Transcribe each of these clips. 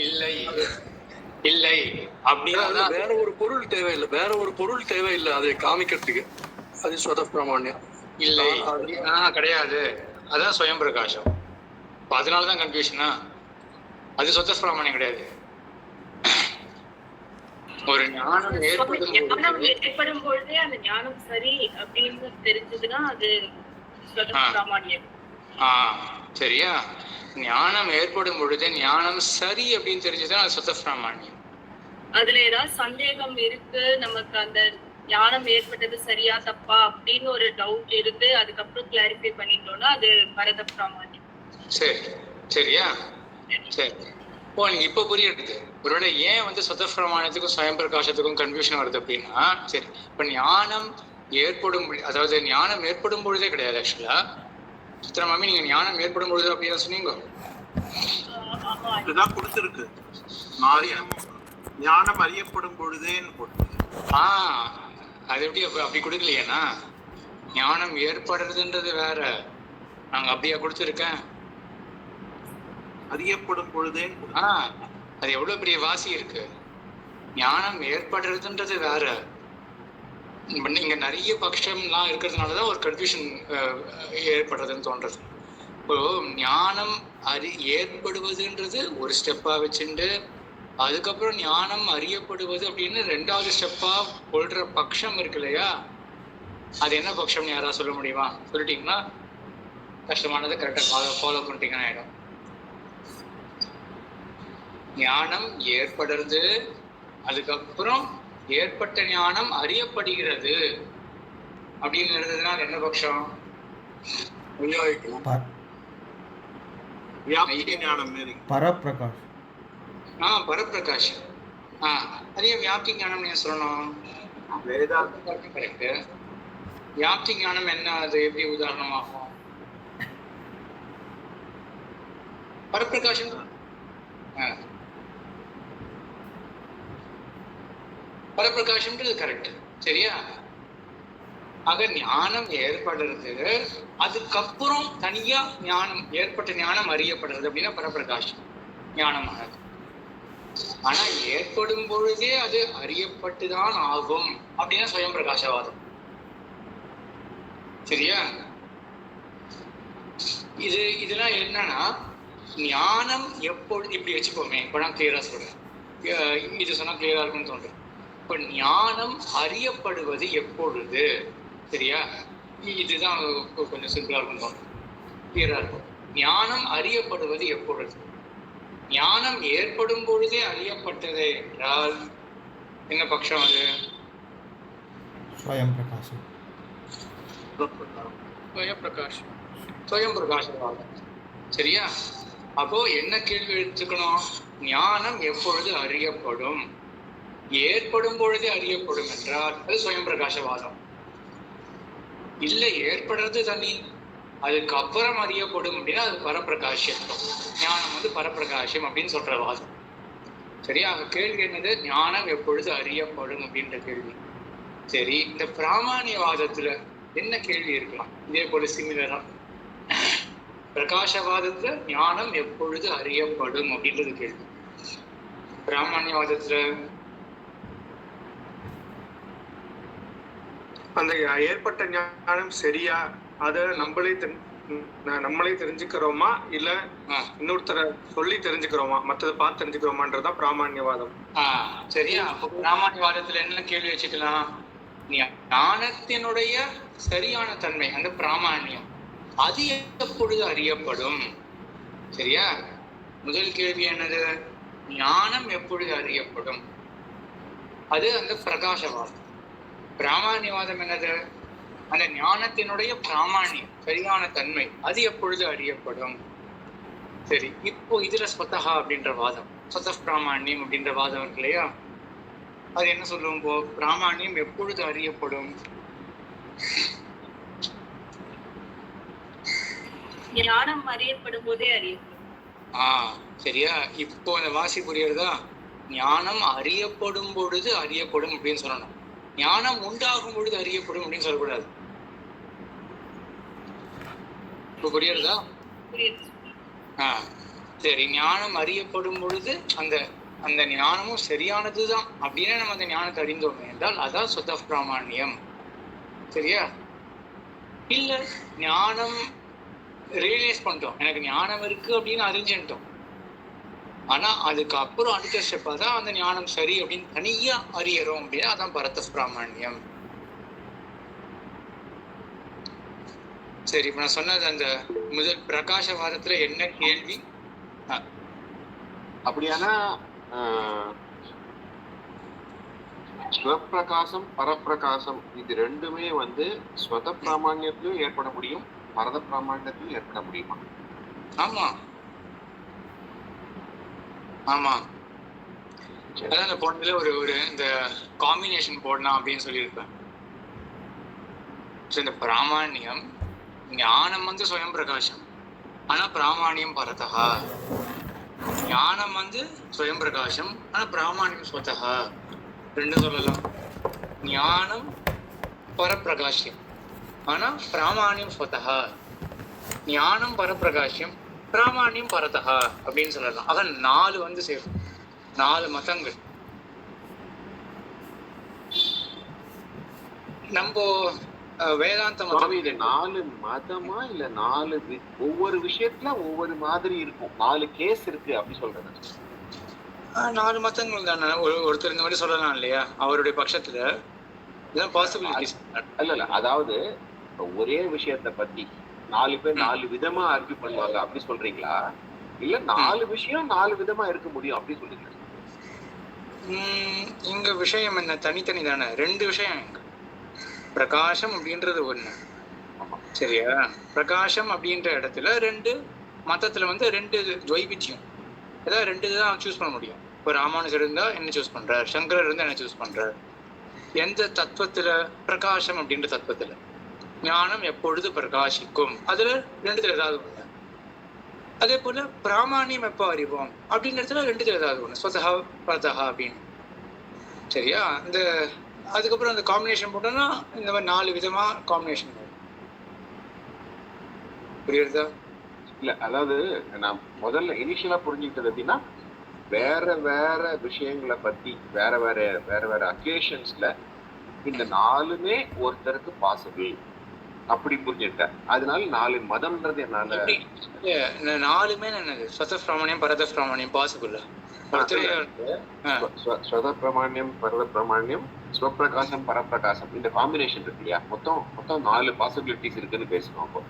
இல்லை இல்லை அப்படின்னா வேற ஒரு பொருள் தேவையில்லை அதை காமிக்கிறதுக்கு. அது ஸ்வத பிராமணியம் இல்லை. கிடையாது, அதான் ஸ்வயம் பிரகாசம். அதனாலதான் கன்ஃபியூஷனா. அது சொத்த பிராமணியம் கிடையாது. ஒரு ஞானம் ஏற்படும் பொழுதே அந்த ஞானம் சரி அப்படின்னு தெரிஞ்சதுன்னா அது பிராமணியம். சரியா? ஞானம் ஏற்படும் பொழுதே ஞானம் சரி அப்படின்னு தெரிஞ்சதுன்னா அது சொத்த பிராமணியம். அதுல ஏதாவது சந்தேகம் இருக்கு, நமக்கு அந்த ஞானம் ஏற்பட்டது சரியா தப்பா அப்படின்னு ஒரு டவுட் இருந்து அதுக்கப்புறம் கிளாரிஃபை பண்ணிட்டோம்னா அது பரத பிராமணியம். சரி, சரியா? சரி, நீங்க இப்ப புரியுது. ஒருவேளை ஏன் சொத்த பிரமாணத்துக்கும் ஸ்வயம் பிரகாசத்துக்கும் கன்ஃபியூஷன் வருது அப்படின்னா, சரி இப்ப ஞானம் ஏற்படும், அதாவது ஞானம் ஏற்படும் பொழுதே கிடையாது. ஆக்சுவலா சித்திரமாமி நீங்க ஞானம் ஏற்படும் பொழுது அப்படின்னு சொன்னீங்க. இதுதான் கொடுத்திருக்கு, ஞானம் அறியப்படும் பொழுதேன்னு போட்டு. அது எப்படி அப்படி கொடுக்கலையேனா? ஞானம் ஏற்படுறதுன்றது வேற, நாங்க அப்படியா கொடுத்துருக்கேன். அறியப்படும் பொழுதே அது எவ்வளவு பெரிய வாசி இருக்கு. ஞானம் ஏற்படுறதுன்றது வேற. இங்க நிறைய பட்சம்லாம் இருக்கிறதுனாலதான் ஒரு கன்ஃபியூஷன் ஏற்படுறதுன்னு தோன்றது. இப்போ ஞானம் ஏற்படுவதுன்றது ஒரு ஸ்டெப்பா வச்சுட்டு அதுக்கப்புறம் ஞானம் அறியப்படுவது அப்படின்னு ரெண்டாவது ஸ்டெப்பா கொள்ற பட்சம் இருக்கு இல்லையா? அது என்ன பட்சம்னு யாரா சொல்ல முடியுமா? சொல்லிட்டீங்கன்னா கஷ்டமானதை கரெக்டா ஃபாலோ பண்ணிட்டீங்கன்னா ஆயிடும். ஞானம் ஏற்படுறது, அதுக்கப்புறம் ஏற்பட்ட ஞானம் அறியப்படுகிறது அப்படின்னு இருந்ததுனால் என்ன பட்சம்? பரப்பிரகாஷ். பரப்பிரகாஷம். அதே வியாப்தி ஞானம் ஏன் சொல்லணும்? கரெக்ட். வியாப்தி ஞானம் என்ன, அது எப்படி உதாரணமாகும்? பரப்பிரகாஷம். பரப்பிரகாசம்ன்றது கரெக்ட், சரியா? ஆக ஞானம் ஏற்படுறது, அதுக்கப்புறம் தனியா ஞானம் ஏற்பட்ட ஞானம் அறியப்படுறது அப்படின்னா பரப்பிரகாசம் ஞானமானது. ஆனா ஏற்படும் பொழுதே அது அறியப்பட்டுதான் ஆகும் அப்படின்னா ஸ்வயம் பிரகாசவாதம், சரியா? இதெல்லாம் என்னன்னா, ஞானம் எப்பொழுது, இப்படி வச்சுக்கோமே, இப்போ நான் கிளியரா சொல்றேன், இது சொன்னா கிளியரா இருக்கும்னு தோன்றும். இப்போ ஞானம் அறியப்படுவது எப்பொழுது, சரியா? இதுதான் கொஞ்சம் சிம்பிளா இருக்கும் தோன்றும், கிளியரா இருக்கும். ஞானம் அறியப்படுவது எப்பொழுது? ஞானம் ஏற்படும் பொழுதே அறியப்பட்டது என்றால் என்ன பட்சம் அது? ஸ்வயம் பிரகாசம். ஸ்வயம் பிரகாசவாதம், சரியா? அப்போ என்ன கேள்வி எடுத்துக்கணும்? ஞானம் எப்பொழுது அறியப்படும்? ஏற்படும் பொழுதே அறியப்படும் என்றால் அது ஸ்வயம் பிரகாசவாதம். இல்லை, ஏற்படுறது தனி, அதுக்கப்புறம் அறியப்படும் அப்படின்னா அது பரப்பிரகாஷம். ஞானம் பரப்பிரகாசம் அப்படின்னு சொல்ற வாதம், சரியா? கேள்வி என்னது? ஞானம் எப்பொழுது அறியப்படும் அப்படின்ற கேள்வி. சரி, இந்த பிராமாணியவாதத்துல என்ன கேள்வி இருக்கலாம்? இதே போல சிமிலரா பிரகாசவாதத்துல ஞானம் எப்பொழுது அறியப்படும் அப்படின்றது கேள்வி. பிராமணியவாதத்துல அந்த ஏற்பட்ட ஞானம் சரியா, அத நம்மளே தெரிஞ்சுக்கிறோமா இல்ல இன்னொருத்தர சொல்லி தெரிஞ்சுக்கிறோமா, மத்ததை பார்த்து தெரிஞ்சுக்கிறோமான்றதான் பிராமணியவாதம். சரியா? பிராமணியவாதத்துல என்ன கேள்வி வச்சுக்கலாம்? ஞானத்தினுடைய சரியான தன்மை, அந்த பிராமணியம், அது எப்பொழுது அறியப்படும்? சரியா? முதல் கேள்வி என்னது? ஞானம் எப்பொழுது அறியப்படும்? அது அந்த பிரகாசவாதம். பிராமணியவாதம் என்னது? அந்த ஞானத்தினுடைய பிராமணியம், சரியான தன்மை, அது எப்பொழுது அறியப்படும்? சரி, இப்போ இதுல ஸ்வதஹா அப்படின்ற வாதம், ஸ்வத பிராமணியம் அப்படின்ற வாதம் இருக்கு இல்லையா? அது என்ன சொல்லுவோம்? பிராமணியம் எப்பொழுது அறியப்படும்? ஞானம் அறியப்படும் போதே அறியப்படும். சரியா? இப்போ அந்த வாசி புரியுறதா? ஞானம் அறியப்படும் பொழுது அறியப்படும் அப்படின்னு சொல்லணும். ஞானம் உண்டாகும் பொழுது அறியப்படும் அப்படின்னு சொல்லக்கூடாது. இப்போ புரியுறதா? சரி, ஞானம் அறியப்படும் பொழுது அந்த அந்த ஞானமும் சரியானதுதான் அப்படின்னு நம்ம அந்த ஞானத்தை அறிந்தோம் என்றால் அதான் சுத்த பிராமணியம். சரியா? இல்ல ஞானம் ரியலைஸ் பண்ணிட்டோம், எனக்கு ஞானம் இருக்கு அப்படின்னு அறிஞ்சுட்டோம், ஆனா அதுக்கப்புறம் அடுத்த ஸ்டெப்பா தான் அந்த ஞானம் சரி அப்படின்னு தனியா அறியறோம் அப்படின்னா அதான் பரத பிராமணியம். சரி, இப்ப நான் சொன்னது அந்த முதல் பிரகாசவாதத்துல என்ன கேள்வி? அப்படியானா ஸ்வப்பிரகாசம் பரப்பிரகாசம் இது ரெண்டுமே வந்து ஸ்வத பிராமணியத்திலும் ஏற்பட முடியும், பரத பிராமணியத்திலும் ஏற்பட முடியுமா? ஆமா ஆமா, அதான் அந்த போனதுல ஒரு இந்த காம்பினேஷன் போடலாம் அப்படின்னு சொல்லியிருப்பேன். இந்த பிராமணியம் ஞானம் வந்து ஸ்வயம் பிரகாசம், ஆனா பிராமணியம் பரதா. ஞானம் வந்து ஸ்வயம் பிரகாசம், ஆனா பிராமணியம் ஸ்வதா. ரெண்டு சொல்லலாம். ஞானம் பரப்பிரகாஷ்யம், ஆனா பிராமணியம் ஸ்வதா. ஞானம் பரப்பிரகாஷ்யம், பிராமணியம் பரதா அப்படின்னு சொல்லலாம். ஆக 4 வந்து சேரும், 4 மதங்கள். நம்ம வேதாந்த மதம் இது 4 மதமா இல்ல 4 ஒவ்வொரு விஷயத்துல ஒவ்வொரு மாதிரி இருக்கும், 4 கேஸ் இருக்கு அப்படி சொல்றது? 4 மதங்கள் தானே. ஒருத்தர் இந்த மாதிரி சொல்லலாம் இல்லையா, அவருடைய பட்சத்துல இதெல்லாம் பாசிபிலிட்டிஸ். இல்ல அதாவது ஒரே விஷயத்த பத்தி 4 பேர் 4 விதமா ஆர்கியூ பண்ணுவாங்க அப்படி சொல்றீங்களா, இல்ல 4 விஷயம் 4 விதமா இருக்க முடியும் அப்படி சொல்றீங்களா? இங்க விஷயம் என்ன, தனித்தனி தானே. 2 விஷயம் இங்க. பிரகாசம் அப்படின்றது ஒண்ணு, சரியா? பிரகாசம் அப்படின்ற இடத்துல 2 மதத்துல வந்து 2 துவைபிச்சியம், ஏதாவது 2 தான் சூஸ் பண்ண முடியும். இப்போ ராமானுஜர் இருந்தா என்ன சூஸ் பண்றார், சங்கரர் இருந்தா என்ன சூஸ் பண்றார். எந்த தத்துவத்துல? பிரகாசம் அப்படின்ற தத்துவத்துல ஞானம் எப்பொழுது பிரகாசிக்கும், அதுல 2த்துல ஏதாவது ஒண்ணு. அதே போல பிராமணியம் எப்போ அறிவோம் அப்படின்றதுல 2த்துல ஏதாவது ஒண்ணு, ஸ்வதஹா பரதஹா அப்படின்னு. சரியா? இந்த அதுக்கப்புறம் அந்த காம்பினேஷன் போட்டோம்னா இந்த மாதிரி 4 விதமா காம்பினேஷன். புரியுறதா? இல்ல அதாவது நான் முதல்ல இனிஷியலா புரிஞ்சுக்கிட்டது அப்படின்னா வேற வேற விஷயங்களை பத்தி வேற வேற அக்கேஷன்ஸ்ல இந்த 4மே ஒருத்தருக்கு பாசிபிள் அப்படி புரிஞ்சுட்டேன். அதனால 4 மதம்ன்றது என்னால 4மே என்னது, ஸ்வத பிராமணியம் பரத பிராமணியம் பாசிபிள். ஸ்வத பிராமணியம் பரத பிராமணியம் ஸ்வப்பிரகாசம் பரப்பிரகாசம் இந்த காம்பினேஷன் இருக்கு இல்லையா, மொத்தம் 4 பாசிபிலிட்டிஸ் இருக்குன்னு பேசணும். அப்போ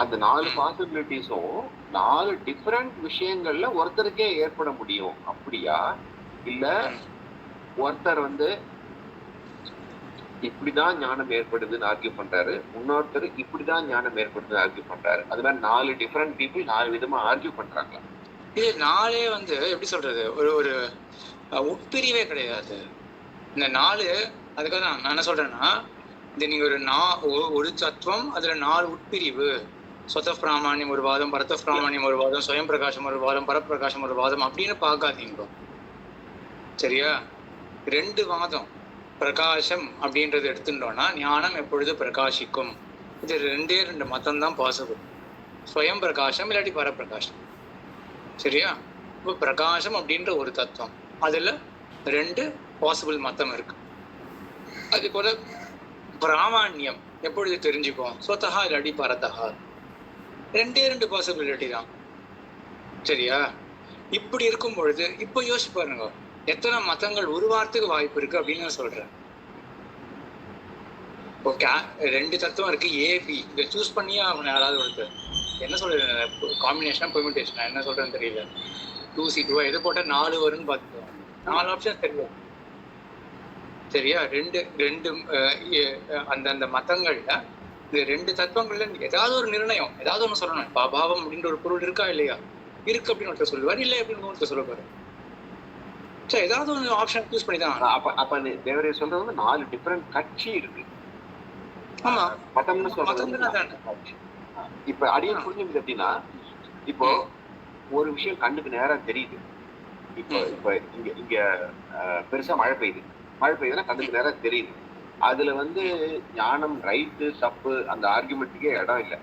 அந்த 4 பாசிபிலிட்டிஸும் 4 டிஃபரெண்ட் விஷயங்கள்ல ஒருத்தருக்கே ஏற்பட முடியும் அப்படியா, இல்ல ஒருத்தர் வந்து இப்படிதான் ஞானம் ஏற்படுதுன்னு ஆர்கியூ பண்றாரு, இன்னொருத்தர் இப்படிதான் ஞானம் ஏற்படுதுன்னு ஆர்கியூ பண்றாரு, அது மாதிரி 4 டிஃபரெண்ட் பீப்புள் 4 விதமா ஆர்கியூ பண்றாங்களா? இது 4 வந்து எப்படி சொல்றது, ஒரு உட்பிரிவே கிடையாது இந்த 4. அதுக்காக தான் நான் என்ன சொல்றேன்னா, இது நீங்க ஒரு தத்துவம், அதுல 4 உட்பிரிவு, ஸ்வத பிராமணியம் ஒரு வாதம், பரத பிராமணியம் ஒரு வாதம், ஸ்வயம் பிரகாசம் ஒரு வாதம், பரப்பிரகாசம் ஒரு வாதம் அப்படின்னு பார்க்காதீங்க. சரியா? 2 வாதம். பிரகாசம் அப்படின்றது எடுத்துட்டோம்னா ஞானம் எப்பொழுது பிரகாசிக்கும், இது 2 மதம் தான் பாசிபிள், ஸ்வயம் பிரகாசம் இல்லாட்டி பரப்பிரகாசம். சரியா? இப்போ பிரகாசம் அப்படின்ற ஒரு தத்துவம், அதுல 2 பாசிபிள் மதம் இருக்கு. அது போல பிராமணியம் எப்பொழுது தெரிஞ்சுக்கும், ஸ்வதஹா இல்லாட்டி பரதஹா, 2 பாசிபிலிட்டி தான். சரியா? இப்படி இருக்கும் பொழுது இப்போ யோசிச்சு பாருங்க, எத்தனை மதங்கள் உருவாகிறதுக்கு வாய்ப்பு இருக்கு அப்படின்னு நான் சொல்றேன். ஓகே, 2 தத்துவம் இருக்கு, ஏபி, இதை சூஸ் பண்ணியே அவங்க யாராவது ஒருத்தர் என்ன சொல்றது, காம்பினேஷனா பெர்மியூட்டேஷனா என்ன சொல்றேன்னு தெரியல, 2C2 எது போட்டா 4 வரும்னு பார்த்துக்கோ, 4 ஆப்ஷன் தெரியும். சரியா? 2 அந்த மதங்கள்ல இந்த 2 தத்துவங்கள்ல ஏதாவது ஒரு நிர்ணயம், ஏதாவது ஒண்ணு சொல்லணும். பாபாவம் அப்படின்ற ஒரு பொருள் இருக்கா இல்லையா, இருக்கு அப்படின்னு ஒருத்தர் சொல்லுவார், இல்லை அப்படின்னு ஒருத்தர் சொல்ல போறாரு. சரி, ஏதாவது ஒரு ஆப்ஷன் சூஸ் பண்ணி தான். அப்ப தேவரே சொல்றது வந்து 4 டிஃபரெண்ட் கட்சி இருக்கு. ஆமா, மதம்னு சொல்றது. இப்ப அடியே புரிஞ்சுது அப்படின்னா, இப்போ ஒரு விஷயம் கண்ணுக்கு நேரா தெரியுது. இப்ப இங்க பெருசா மழை பெய்யுதுன்னா கண்ணுக்கு நேரா தெரியுது. அதுல வந்து ஞானம் ரைட்டு தப்பு அந்த ஆர்குமெண்ட்டுக்கே இடம் இல்லை.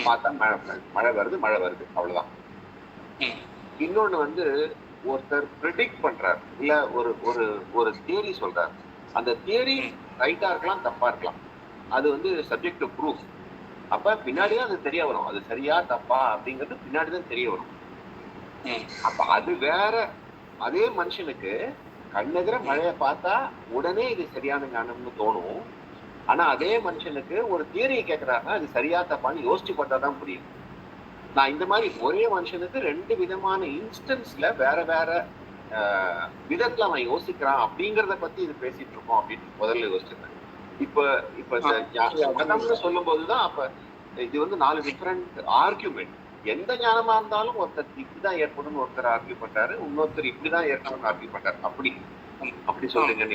பார்த்தா மழை வருது அவ்வளவுதான். இன்னொன்னு வந்து ஒருத்தர் ப்ரிடிக்ட் பண்றாரு, இல்ல ஒரு ஒரு ஒரு தியரி சொல்றாரு. அந்த தியரி ரைட்டா இருக்கலாம், தப்பா இருக்கலாம். அது வந்து சப்ஜெக்ட் டு ப்ரூஃப். அப்ப பின்னாடிதான் அது தெரிய வரும், அது சரியா தப்பா அப்படிங்கிறது பின்னாடிதான் தெரிய வரும். அப்ப அது வேற. அதே மனுஷனுக்கு கண்ணெதிர மழைய பார்த்தா உடனே இது சரியான ஞானம்னு தோணும். ஆனா அதே மனுஷனுக்கு ஒரு தியரியை கேட்கிறாருன்னா அது சரியா தப்பான்னு யோசிச்சு பார்த்தாதான் புரியும். நான் இந்த மாதிரி ஒரே மனுஷனுக்கு 2 விதமான இன்ஸ்டன்ஸ்ல வேற வேற விதத்துல அவன் யோசிக்கிறான் அப்படிங்கறத பத்தி இது பேசிட்டு இருக்கோம் அப்படின்னு முதல்ல யோசிச்சிருந்தேன். இப்ப சொல்லும் போதுதான் அப்ப இது வந்து 4 டிஃபரெண்ட் ஆர்கியூமெண்ட். எந்த ஞானமா இருந்தாலும் ஒருத்தர் இப்படிதான் ஏற்படும் ஒருத்தர் ஆர்கியூ பண்றாரு, இன்னொருத்தர் இப்படிதான் ஏற்படும் ஆர்கியூ பண்றாரு. அப்படி சொல்லுங்க.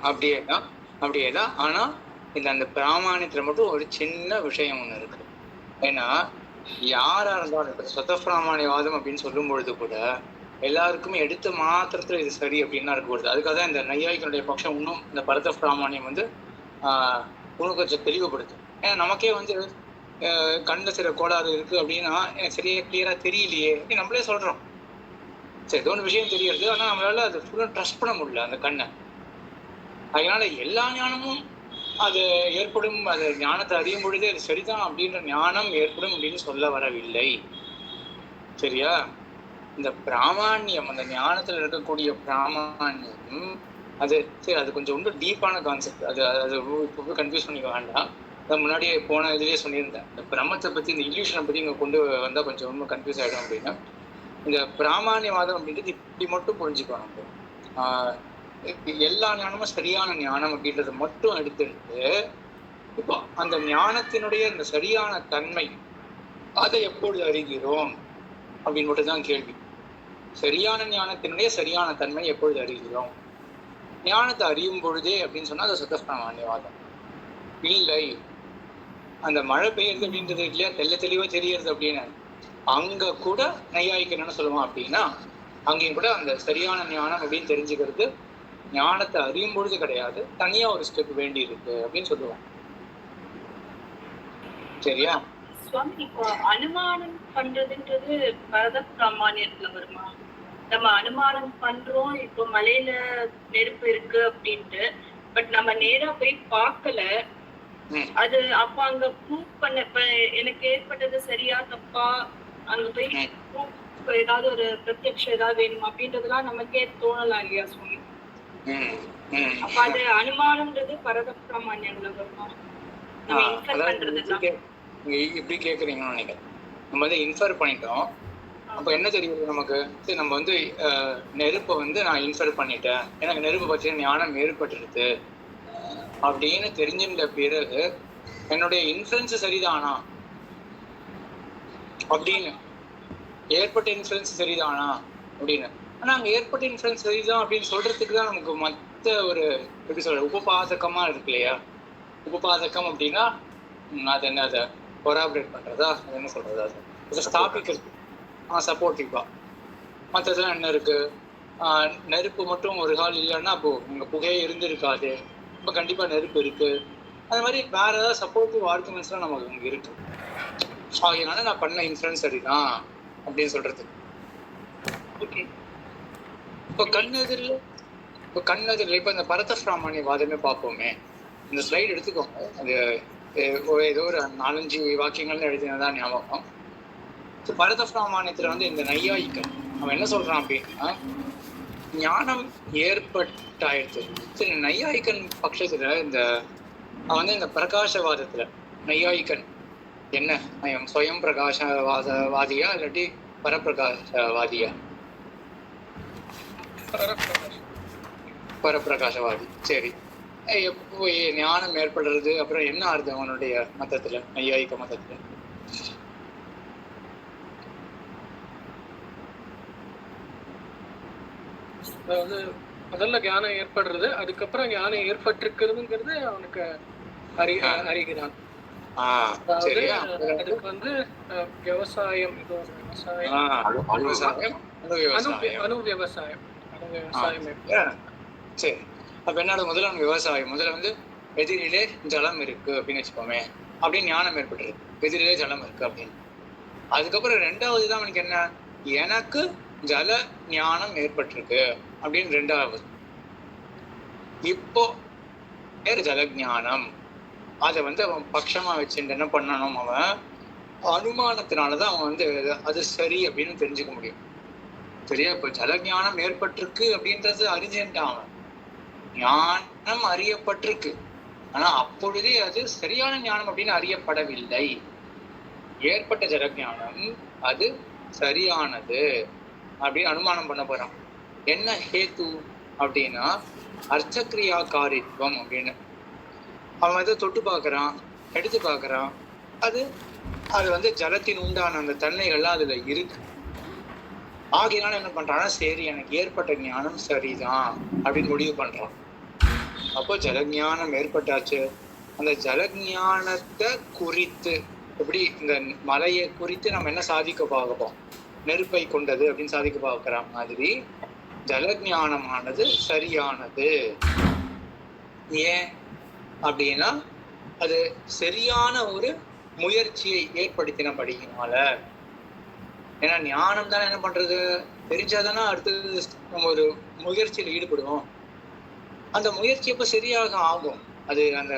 அப்படியேதான். ஆனா இந்த அந்த பிராமணியத்துல மட்டும் ஒரு சின்ன விஷயம் ஒண்ணு இருக்கு. ஏன்னா யாரா இருந்தாலும் சொத பிராமணியவாதம் அப்படின்னு சொல்லும் பொழுது கூட எல்லாருக்குமே எடுத்த மாத்திரத்துல இது சரி அப்படின்னு தான் இருக்கக்கூடாது. அதுக்காக தான் இந்த நையாயிகளுடைய பட்சம் இன்னும் இந்த பரத பிராமணியம் வந்து இன்னும் கொஞ்சம் தெளிவுபடுத்தும். ஏன்னா நமக்கே வந்து கண்ணுல சில கோளாறு இருக்கு அப்படின்னா எனக்கு சரியா கிளியரா தெரியலையே அப்படின்னு நம்மளே சொல்றோம். சரி, ஏதோ ஒரு விஷயம் தெரியுது, ஆனா நம்மளால அது ஃபுல்லா ட்ரஸ்ட் பண்ண முடியல அந்த கண்ணை. அதனால எல்லா ஞானமும் அது ஏற்படும், அது ஞானத்தை அறியும் பொழுதே அது சரிதான் அப்படின்ற ஞானம் ஏற்படும் அப்படின்னு சொல்ல வரவில்லை. சரியா? இந்த பிராமணியம், அந்த ஞானத்துல இருக்கக்கூடிய பிராமணியம், அது சரி, அது கொஞ்சம் ரொம்ப டீப்பான கான்செப்ட். அது இப்போ கன்ஃபியூஸ் பண்ணிக்க வேண்டாம். நான் முன்னாடியே போன இதுலேயே சொல்லியிருந்தேன், இந்த பிரம்மத்தை பற்றி, இந்த இல்யூஷனை பற்றி இங்கே கொண்டு வந்தால் கொஞ்சம் ரொம்ப கன்ஃபியூஸ் ஆகிடும். அப்படின்னா இந்த பிராமணியவாதம் அப்படின்றது இப்படி மட்டும் புரிஞ்சுக்கணும். எல்லா ஞானமும் சரியான ஞானம் அப்படின்றத மட்டும் எடுத்துட்டு இப்போ அந்த ஞானத்தினுடைய இந்த சரியான தன்மை அதை எப்பொழுது அறிகிறோம் அப்படின்னு மட்டும் தான் கேள்வி. சரியான ஞானத்தினுடைய சரியான தன்மை எப்பொழுது அறிகிறோம்? ஞானத்தை அறியும் பொழுதே அப்படின்னு சொன்னா அது சுத்த பிராமணியவாதம் இல்லை. அந்த மழை பெய்யுறது அப்படின்றது இல்லையா, தெளிவா தெரியறது அப்படின்னு அங்க கூட நையாயிக்கு என்ன சொல்லுவான் அப்படின்னா, அங்கேயும் கூட அந்த சரியான ஞானம் அப்படின்னு தெரிஞ்சுக்கிறது ஞானத்தை அறியும் பொழுது கிடையாது, தனியா ஒரு ஸ்டெப் வேண்டி இருக்கு அப்படின்னு சொல்லுவான். சரியா? சுவாமி, இப்போ அனுமானம் பண்றதுன்றது பரத பிராமணியத்துல வருமா? நம்ம அனுமானம் பண்றோம், இப்போ மலையில நெருப்பு இருக்கு அப்படின்ட்டு, பட் நம்ம நேரா போய் பார்க்கல. அது அப்ப அங்க ப்ரூவ் பண்ண, இப்ப எனக்கு ஏற்பட்டது சரியா தப்பா, அங்க போய் ஏதாவது ஒரு பிரத்யக்ஷம் ஏதாவது வேணுமா அப்படின்றதுலாம் நமக்கே தோணலாம் இல்லையா சுவாமி? அப்ப அது அனுமானம்ன்றது பரத பிராமணியம்ல வருமா? நம்ம இன்ஃபர் பண்றதுதான் இப்படி கேக்குறீங்கன்னு நினைக்கிறேன். நம்ம வந்து இன்ஃபர் பண்ணிட்டோம். அப்ப என்ன தெரியுது நமக்கு? சரி, நம்ம வந்து நெருப்பை வந்து நான் இன்ஃபர் பண்ணிட்டேன், எனக்கு நெருப்பு பற்றின ஞானம் ஏற்பட்டுருது அப்படின்னு தெரிஞ்சிருந்த பிறகு என்னுடைய இன்ஃபரன்ஸ் சரிதானா அப்படின்னு, ஏற்பட்ட இன்ஃபரன்ஸ் சரிதானா அப்படின்னு. ஆனா அங்க ஏற்பட்ட இன்ஃபரன்ஸ் சரிதான் அப்படின்னு சொல்றதுக்கு தான் நமக்கு மற்ற ஒரு எப்படி சொல்ற உபபாதகமா இருக்கு இல்லையா? உபபாதகம் அப்படின்னா அது என்ன, அதை கொராபரேட் பண்றதா, அது என்ன சொல்றது, அது ஸ்தாபிக்கிறது, சப்போர்ட்டிவா. மற்றதுலாம் என்ன இருக்கு? நெருப்பு மட்டும் ஒரு கால் இல்லைன்னா அப்போ உங்க புகையே இருந்திருக்காது, இப்போ கண்டிப்பா நெருப்பு இருக்கு. அது மாதிரி வேற ஏதாவது சப்போர்ட்டிவ் ஆர்குமெண்ட்ஸ்லாம் நமக்கு அங்கே இருக்கு. ஆகையினால நான் பண்ண இன்ஃபரன்ஸ் சரிதான் அப்படின்னு சொல்றது. இப்போ கண்ணெதிரில் இப்போ இந்த பரத பிராமணியவாதமே பார்ப்போமே, இந்த ஸ்லைடு எடுத்துக்கோங்க. அது ஏதோ ஒரு 4-5 வாக்கியங்கள்னு எழுதினதான் ஞாபகம். பரத பிராமணியத்துல வந்து இந்த நையாயிக்கன் அவன் என்ன சொல்றான் அப்படின்னா, ஞானம் ஏற்பட்டாயிடுச்சு. சரி, நையாயிக்கன் பட்சத்துல இந்த அவன் வந்து இந்த பிரகாசவாதத்துல நையாயிக்கன் என்ன சுயம் பிரகாசவாதியா இல்லாட்டி பரப்பிரகாசவாதியா? பரப்பிரகாசவாதி. சரி, எப்போ ஞானம் ஏற்படுறது, அப்புறம் என்ன அர்த்தம் அவனுடைய மதத்துல, நையாயிக்க மதத்துல? அதாவது முதல்ல ஞானம் ஏற்படுறது, அதுக்கப்புறம் ஞானம் ஏற்பட்டிருக்கிறதுங்கிறது அவனுக்கு அறிகிறான். அதுக்கு வந்து விவசாயம், இது ஒரு விவசாயம், அணு விவசாயம். சரி, அப்ப என்னோட முதல்ல விவசாயம், முதல்ல வந்து எதிரிலே ஜலம் இருக்கு அப்படின்னு வச்சுக்கோமே. அப்படின்னு ஞானம் ஏற்பட்டுருக்கு, எதிரிலே ஜலம் இருக்கு அப்படின்னு. அதுக்கப்புறம் 2வது தான் அவனுக்கு என்ன, எனக்கு ஜல ஞானம் ஏற்பட்டிருக்கு அப்படின்னு 2வது. இப்போ வேறு ஜல ஞானம், அதை அவன் பட்சமா வச்சுட்டு என்ன பண்ணணும், அவன் அனுமானத்தினாலதான் அவன் அது சரி அப்படின்னு தெரிஞ்சுக்க முடியும். சரியா? இப்ப ஜலஞானம் ஏற்பட்டிருக்கு அப்படின்றது அறிஞ்சுட்டான் அவன். ஞானம் அறியப்பட்டிருக்கு, ஆனா அப்பொழுதே அது சரியான ஞானம் அப்படின்னு அறியப்படவில்லை. ஏற்பட்ட ஜலஞானம் அது சரியானது அப்படின்னு அனுமானம் பண்ண போறான். என்ன ஹேத்து அப்படின்னா அர்ச்சக்கிரியாக்காரித்வம் அப்படின்னு. அவன் அதை தொட்டு பார்க்கறான், எடுத்து பார்க்கறான், அது ஜலத்தின் உண்டான அந்த தன்மைகள்லாம் அதுல இருக்கு. ஆகையினால என்ன பண்றான்னா, சரி எனக்கு ஏற்பட்ட ஞானம் சரிதான் அப்படின்னு முடிவு பண்றான். அப்போ ஜலஞானம் ஏற்பட்டாச்சு. அந்த ஜலஞானத்தை குறித்து, எப்படி இந்த மலையை குறித்து நம்ம என்ன சாதிக்க பார்ப்போம், நெருப்பை கொண்டது அப்படின்னு சாதிக்க பார்க்கிற மாதிரி ஜலஞானமானது சரியானது. ஏன் அப்படின்னா அது சரியான ஒரு முயற்சியை ஏற்படுத்தினபடியினால. ஏன்னா ஞானம் தானே என்ன பண்றது, தெரிஞ்சாதானே அடுத்தது நம்ம ஒரு முயற்சியில ஈடுபடுவோம். அந்த முயற்சி எப்போ சரியாக ஆகும், அது அந்த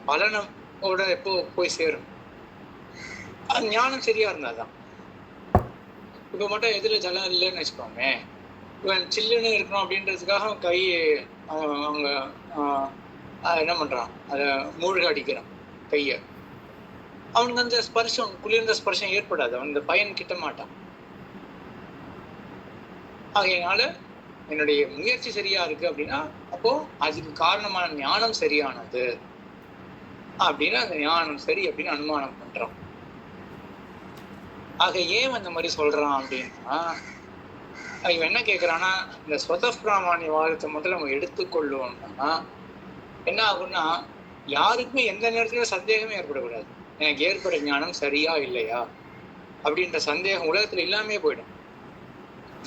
பலனோட எப்போ போய் சேரும், அது ஞானம் சரியா இருந்தாதான். இப்ப மட்டும் எதிர ஜலம் இல்லைன்னு வச்சுக்கோமே, இவன் சில்லுன்னு இருக்கணும் அப்படின்றதுக்காக கை அவங்க என்ன பண்றான், அதை மூழ்க அடிக்கிறான் கைய. அவனுக்கு அந்த ஸ்பர்ஷம், குளிர்ந்த ஸ்பர்ஷம் ஏற்படாது, அவன் இந்த பயன் கிட்ட மாட்டான். ஆகையினால என்னுடைய முயற்சி சரியா இருக்கு அப்படின்னா அப்போ அதுக்கு காரணமான ஞானம் சரியானது அப்படின்னு அந்த ஞானம் சரி அப்படின்னு அனுமானம் பண்றான். ஆக ஏன் அந்த மாதிரி சொல்றான் அப்படின்னா, இவன் என்ன கேட்கிறான்னா, இந்த ஸ்வதப்பிராமான்ய வாதத்தை மட்டும் நம்ம எடுத்துக்கொள்ளுவோம்னா என்ன ஆகும்னா, யாருக்குமே எந்த நேரத்திலும் சந்தேகமே ஏற்படக்கூடாது. எனக்கு ஏற்பட ஞானம் சரியா இல்லையா அப்படின்ற சந்தேகம் உலகத்துல இல்லாமே போயிடும்.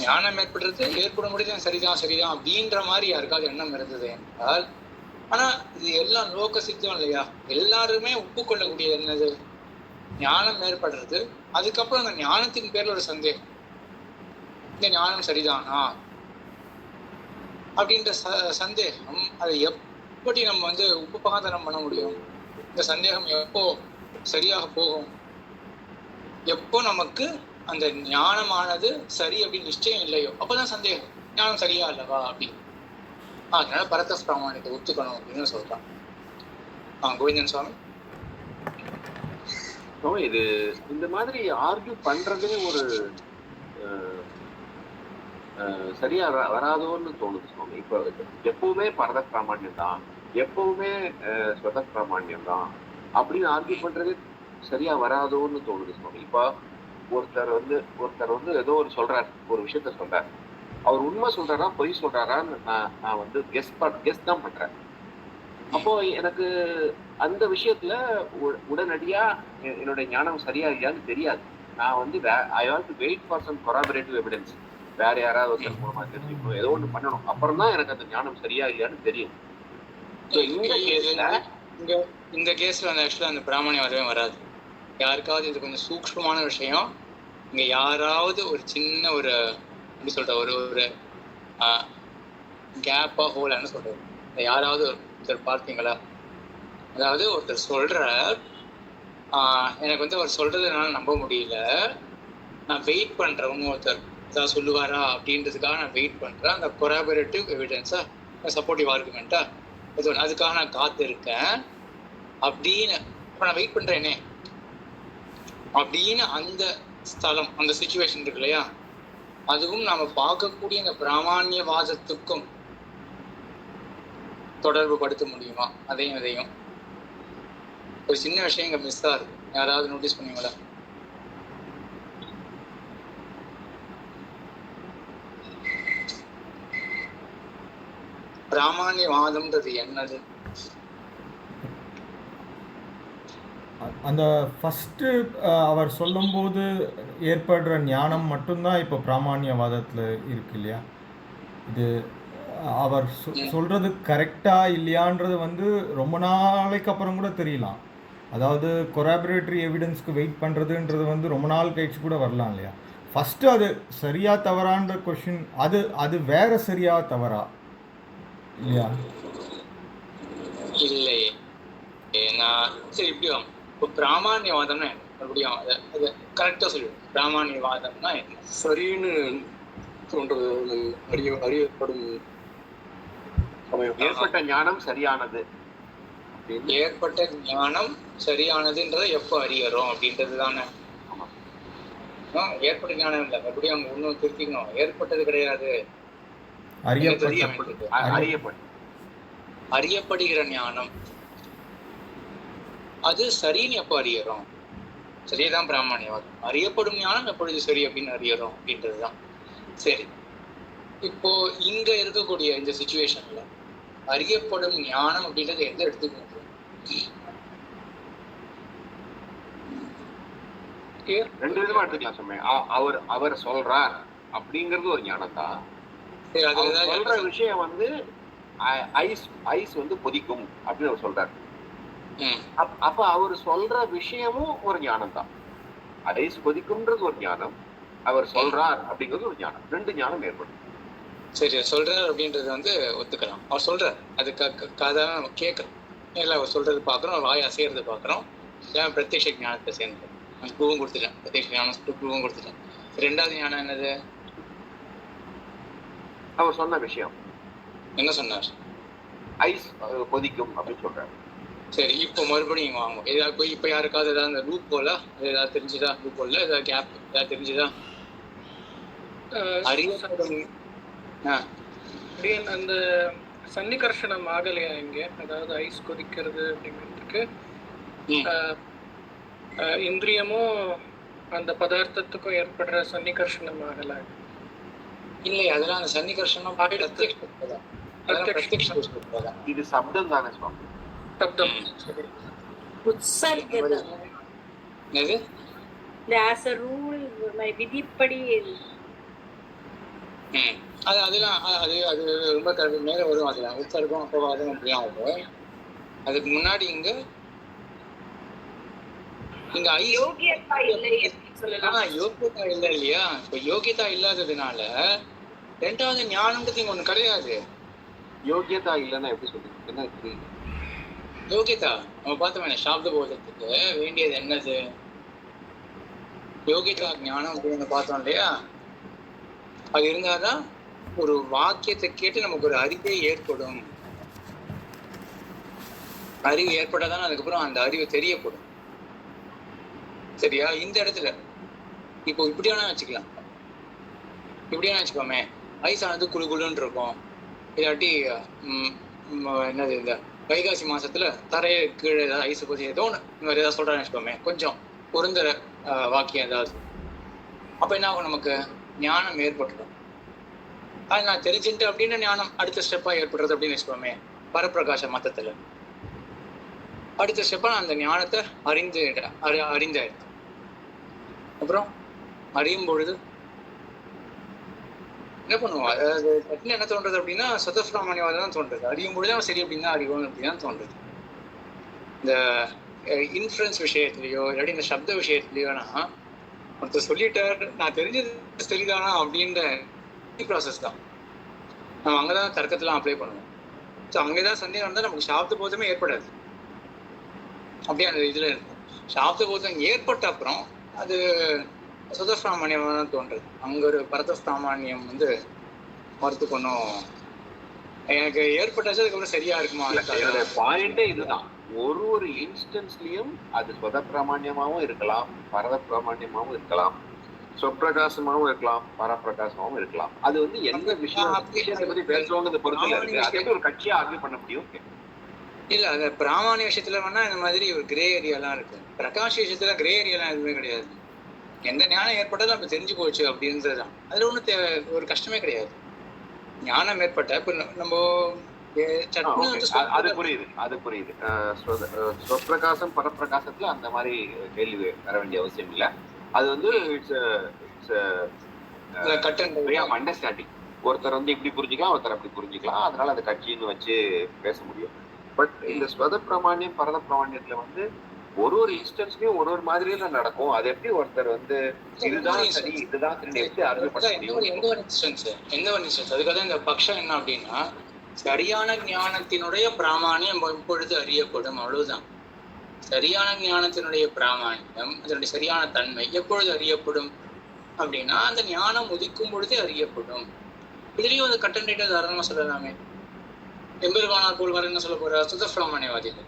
ஞானம் ஏற்படுறது ஏற்படும் முடியாது, சரிதான் சரிதான் அப்படின்ற மாதிரி யாருக்காவது எண்ணம் இருந்தது என்றால், ஆனா இது எல்லாம் லோக சித்தம் இல்லையா, எல்லாருமே ஒப்புக்கொள்ளக்கூடியது என்னது, ஞானம் ஏற்படுறது. அதுக்கப்புறம் அந்த ஞானத்தின் பேர்ல ஒரு சந்தேகம், இந்த ஞானம் சரிதானா அப்படின்ற சந்தேகம், அதை எப்படி நம்ம உபபாதனம் பண்ண முடியும்? இந்த சந்தேகம் எப்போ சரியாக போகும், எப்போ நமக்கு அந்த ஞானமானது சரி அப்படின்னு நிச்சயம் இல்லையோ அப்பதான் சந்தேகம், ஞானம் சரியா இல்லவா அப்படின்னு. அதனால பரத பிராமாணியத்தை ஒத்துக்கணும் அப்படின்னு சொல்றான். கோவிந்தன் சுவாமி, இது இந்த மாதிரி ஆர்கியூ பண்றதே ஒரு சரியா வராதோன்னு தோணுது சுவாமி. இப்ப எப்பவுமே பரத பிராமான்யம் தான், எப்பவுமே ஸ்வத பிராமான்யம் தான் அப்படின்னு ஆர்கியூ பண்றதே சரியா வராதோன்னு தோணுது சுவாமி. இப்ப ஒருத்தர் ஏதோ ஒரு சொல்றாரு, ஒரு விஷயத்த சொல்றாரு, அவர் உண்மை சொல்றாரா பொய் சொல்றாரான்னு நான் கெஸ் தான் பண்றேன். அப்போ எனக்கு அந்த விஷயத்துல உடனடியா என்னுடைய ஞானம் சரியா இல்லையான்னு தெரியாது. நான் I want to wait for some corroborative evidence, வேற யாராவது ஒருத்தர் மூலமா தெரிஞ்சுக்கணும், ஏதோ ஒண்ணு பண்ணணும், அப்புறம் தான் எனக்கு அந்த ஞானம் சரியா இல்லையான்னு தெரியும். இந்த கேஸ்ல ஆக்சுவலா அந்த பிராமணியம் வராது. யாருக்காவது இது கொஞ்சம் சூக்ஷ்மமான விஷயம், இங்க யாராவது ஒரு சின்ன ஒரு எப்படி சொல்ற ஒரு கேப்பா ஹோல்னு சொல்றது, யாராவது ஒருத்தர் பார்த்தீங்களா? அதாவது ஒருத்தர் சொல்ற எனக்கு அவர் சொல்றது என்னால நம்ப முடியல, நான் வெயிட் பண்றேன், ஒருத்தர் ஏதாவது சொல்லுவாரா அப்படின்றதுக்காக நான் வெயிட் பண்றேன். அந்த கொராபரேட்டிவ் எவிடன்ஸா, சப்போர்ட்டிவ் ஆர்குமெண்டா, அதுக்காக நான் காத்து இருக்கேன் அப்படின்னு. இப்ப நான் வெயிட் பண்றேனே அப்படின்னு அந்த ஸ்தலம், அந்த சிச்சுவேஷன் இருக்கு இல்லையா, அதுவும் நாம பார்க்கக்கூடிய இந்த பிராமான்யவாதத்துக்கும் தொடர்பு படுத்த முடியுமா? அதையும் ஒரு சின்ன விஷயம் இங்க மிஸ் ஆகுது, யாராவது நோட்டீஸ் பண்ணீங்களா? பிராமான்யவாதம்ன்றது என்னது? அந்த ஃபஸ்ட்டு அவர் சொல்லும்போது ஏற்படுற ஞானம் மட்டும்தான் இப்போ பிராமான்யவாதத்தில் இருக்கு இல்லையா? இது அவர் சொல்கிறது கரெக்டாக இல்லையான்றது ரொம்ப நாளைக்கு அப்புறம் கூட தெரியலாம். அதாவது கொராபரேட்டரி எவிடன்ஸ்க்கு வெயிட் பண்ணுறதுன்றது வந்து ரொம்ப நாள் கழிச்சு கூட வரலாம் இல்லையா? ஃபஸ்ட்டு அது சரியா தவறான்ற கொஷின், அது வேற சரியா தவறா இல்லையா? இல்லையே. நான் சரி இப்படி வாங்க. இப்போ பிராமான்யவாதம்னா என்ன? மறுபடியும் அது கரெக்டாக சொல்லிவிடும். பிராமான்யவாதம்னா என்ன? சரின்னு தோன்றது அறியப்படும் சமயம். ஏற்பட்ட ஞானம் சரியானது. ஏற்பட்ட ஞானம் சரியானதுன்றதை எப்போ அறியறோம் அப்படின்றது தானே. ஏற்பட்ட ஞானம் இல்லை, மறுபடியும் அவங்க ஒன்றும் திருத்திக்கணும். ஏற்பட்டது கிடையாது, அறியப்படுகிற ஞானம். அது சரின்னு எப்போ அறியறோம்? சரிதான் பிராமணியவாதம். அறியப்படும் ஞானம் எப்பொழுது சரி அப்படின்னு அறியறோம் அப்படின்றதுதான். சரி, இப்போ இங்க இருக்கக்கூடிய இந்த சிச்சுவேஷன்ல அறியப்படும் ஞானம் அப்படின்றது எந்த இடத்துக்கு வந்து ரெண்டு விதமா எடுத்துக்கலாம். சொன்னேன் அவர் சொல்றார் அப்படிங்கிறது ஒரு ஞானம் தான். சொல்ற விஷயம் வந்து ஐஸ் வந்து கொதிக்கும் அப்படின்னு அவர் சொல்றாரு. அப்ப அவர் சொல்ற விஷயமும் ஒரு ஞானம் தான். ஐஸ் கொதிக்கும்ன்றது ஒரு ஞானம், அவர் சொல்றார் அப்படிங்கிறது ஒரு ஞானம். ரெண்டு ஞானம் ஏற்படும். சரி, சொல்றார் அப்படின்றது வந்து ஒத்துக்கலாம். அவர் சொல்றார், அது காதால நம்ம கேட்கறோம், இல்லை அவர் சொல்றது பாக்குறோம், வாய் அசைறது பாக்குறோம். பிரத்யக்ஷ ஞானத்தை சேர்ந்து ப்ரூவும் கொடுத்துட்டேன். பிரத்யக்ஷ ஞானம் ப்ரூவும் கொடுத்துட்டேன். ரெண்டாவது ஞானம் என்னது? அவர் சொன்ன விஷயம் என்ன சொன்னார்? ஐஸ் கொதிக்கும் அப்படின்னு சொல்றாரு. சரி, இப்போ மறுபடியும் வாங்குவோம். ஏதாவது இப்போ யாருக்காவது ஏதாவது அந்த லூப் போல ஏதாவது தெரிஞ்சுதா? லூப் போல ஏதாவது கேப் ஏதாவது தெரிஞ்சுதா? அந்த சன்னிகர்ஷனம் ஆகலையா இங்க? அதாவது ஐஸ் கொதிக்கிறது அப்படிங்கிறதுக்கு இந்திரியமும் அந்த பதார்த்தத்துக்கும் ஏற்படுற சன்னிகர்ஷனம் ஆகல. இல்லை, அதெல்லாம் அந்த சன்னிகர்ஷனம் இது சப்தம் தானே சுவாமி? சப்தம். விதிப்படி அதெல்லாம் அது ரொம்ப மேல வரும். அதெல்லாம் உத்தரகம் அப்பவாதம் அப்படியா ஆகும். அதுக்கு முன்னாடி இங்க யோகியதா இல்லை இல்லையா? இப்ப யோகியதா இல்லாததுனால ரெண்டாவது ஞானம்ன்றது இங்க ஒண்ணு கிடையாது. யோகியதா இல்லைன்னா எப்படி சொல்லுங்க? யோகியதா நம்ம பார்த்தோம், சாப்த போதத்துக்கு வேண்டியது என்னது? யோகியதா ஞானம் அப்படின்னு பார்த்தோம் இல்லையா? அது இருந்தாதான் ஒரு வாக்கியத்தை கேட்டு நமக்கு ஒரு அறிவே ஏற்படும். அறிவு ஏற்பட்டாதான் அதுக்கப்புறம் அந்த அறிவு தெரியப்படும். சரியா? இந்த இடத்துல இப்போ இப்படியான வச்சுக்கலாம், இப்படியான வச்சுக்கோமே, ஐஸானது குழு குழுன்னு இருக்கும். இல்லாட்டி என்னது, இந்த வைகாசி மாசத்துல தரைய கீழே ஏதாவது ஐஸ் பத்தி ஏதோ ஒன்று இந்த மாதிரி ஏதாவது சொல்றான்னு வச்சுக்கோமே, கொஞ்சம் பொருந்தர வாக்கியம் ஏதாவது. அப்ப என்ன ஆகும்? நமக்கு ஞானம் ஏற்பட்டுடும். அது நான் தெரிஞ்சுட்டு அப்படின்னு ஞானம் அடுத்த ஸ்டெப்பா ஏற்படுறது அப்படின்னு வச்சுக்கோமே. பரப்பிரகாச மத்தத்துல அடுத்த ஸ்டெப்பா நான் அந்த ஞானத்தை அறிந்தாயிடும். அப்புறம் அறியும் பொழுது என்ன பண்ணுவோம்? அதாவது டக்குன்னு என்ன தோன்றது அப்படின்னா சதப்பிராமணியவாதம் தான் தோன்றது. அறியும் பொழுது அவன் சரி அப்படின்னா அறிவோம் அப்படின்னா தோன்றது. இந்த இன்ஃபுளுன்ஸ் விஷயத்துலையோ இல்லாட்டி இந்த சப்த விஷயத்துலையோனா ஒருத்தர் சொல்லிட்டார், நான் தெரிஞ்சது சரிதானா அப்படின்ற ப்ராசஸ் தான். நம்ம அங்கதான் தர்க்கத்தெல்லாம் அப்ளை பண்ணுவோம். ஸோ அங்கேதான் சந்தேகம் இருந்தால் நமக்கு சாப்த போதமே ஏற்படாது. அப்படியே அந்த இதுல இருக்கும். சாப்த போதம் ஏற்பட்ட அப்புறம் அது சுதப்பிராமணியம் தான் தோன்றது. அங்க ஒரு பரதப்பிராமணியம் வந்து மறுத்துக்கு ஒன்றும் எனக்கு ஏற்பட்டாச்சு. அதுக்கப்புறம் சரியா இருக்குமா? பாயிண்டே இதுதான். ஒரு இன்ஸ்டன்ஸ்லயும் அது சுதப்பிராமணியமாவும் இருக்கலாம், பரத பிராமணியமாவும் இருக்கலாம், சொப்பிரகாசமாவும் இருக்கலாம், பரப்பிரகாசமாவும் இருக்கலாம். அது வந்து எந்த விஷயத்தை பத்தி பேசுறோங்கிறத பொறுத்துல இருக்கு. அதே ஒரு கட்சியா ஆர்கியூ பண்ண முடியும். இல்ல, அந்த பிராமணிய விஷயத்துல வேணா இந்த மாதிரி ஒரு கிரே ஏரியாலாம் இருக்கு. பிரகாஷ் விஷயத்துல கிரே ஏரியாலாம் எதுவுமே கிடையாது. எந்த ஞானம் ஏற்பட்டாலும் அப்ப தெரிஞ்சு போச்சு அப்படின்றதுதான். அதுல ஒன்றும் ஒரு கஷ்டமே கிடையாது. ஞானம் ஏற்பட்ட இப்ப நம்ம அது புரியுது. சொப்பிரகாசம் பரப்பிரகாசத்துல அந்த மாதிரி கேள்வி வர வேண்டிய அவசியம் இல்லை. அது வந்து அண்டர்ஸ்டாண்டிங். ஒருத்தர் வந்து இப்படி புரிஞ்சுக்கலாம், ஒருத்தர் அப்படி புரிஞ்சுக்கலாம். அதனால அந்த கட்சின்னு வச்சு பேச முடியும். பட் இந்த ஸ்வத பிராமணியம் பரத பிராமணியத்துல வந்து ஒரு ஒரு இன்ஸ்டன்ஸ்லயும் ஒரு ஒரு மாதிரியில நடக்கும். அது எப்படி ஒருத்தர் வந்து இதுதான் சரி இதுதான் சரி எப்படி அறிவுப்பட முடியும்? எந்த ஒரு இன்ஸ்டன்ஸ் அதுக்காக இந்த பட்சம் என்ன அப்படின்னா, சரியான ஞானத்தினுடைய பிராமாணியம் இப்பொழுது அறியப்படும், அவ்வளவுதான். சரியான ஞானத்தினுடைய பிராமாணியம், அதனுடைய சரியான தன்மை எப்பொழுது அறியப்படும் அப்படின்னா, அந்த ஞானம் உதிக்கும் பொழுதே அறியப்படும். இதுலயும் வந்து கட்டண்டிட்ட தாராளமா சொல்லலாமே. எம்பெருமானார் போல் வர என்ன சொல்ல போற சுத்த பிராமணியவாதிகள்,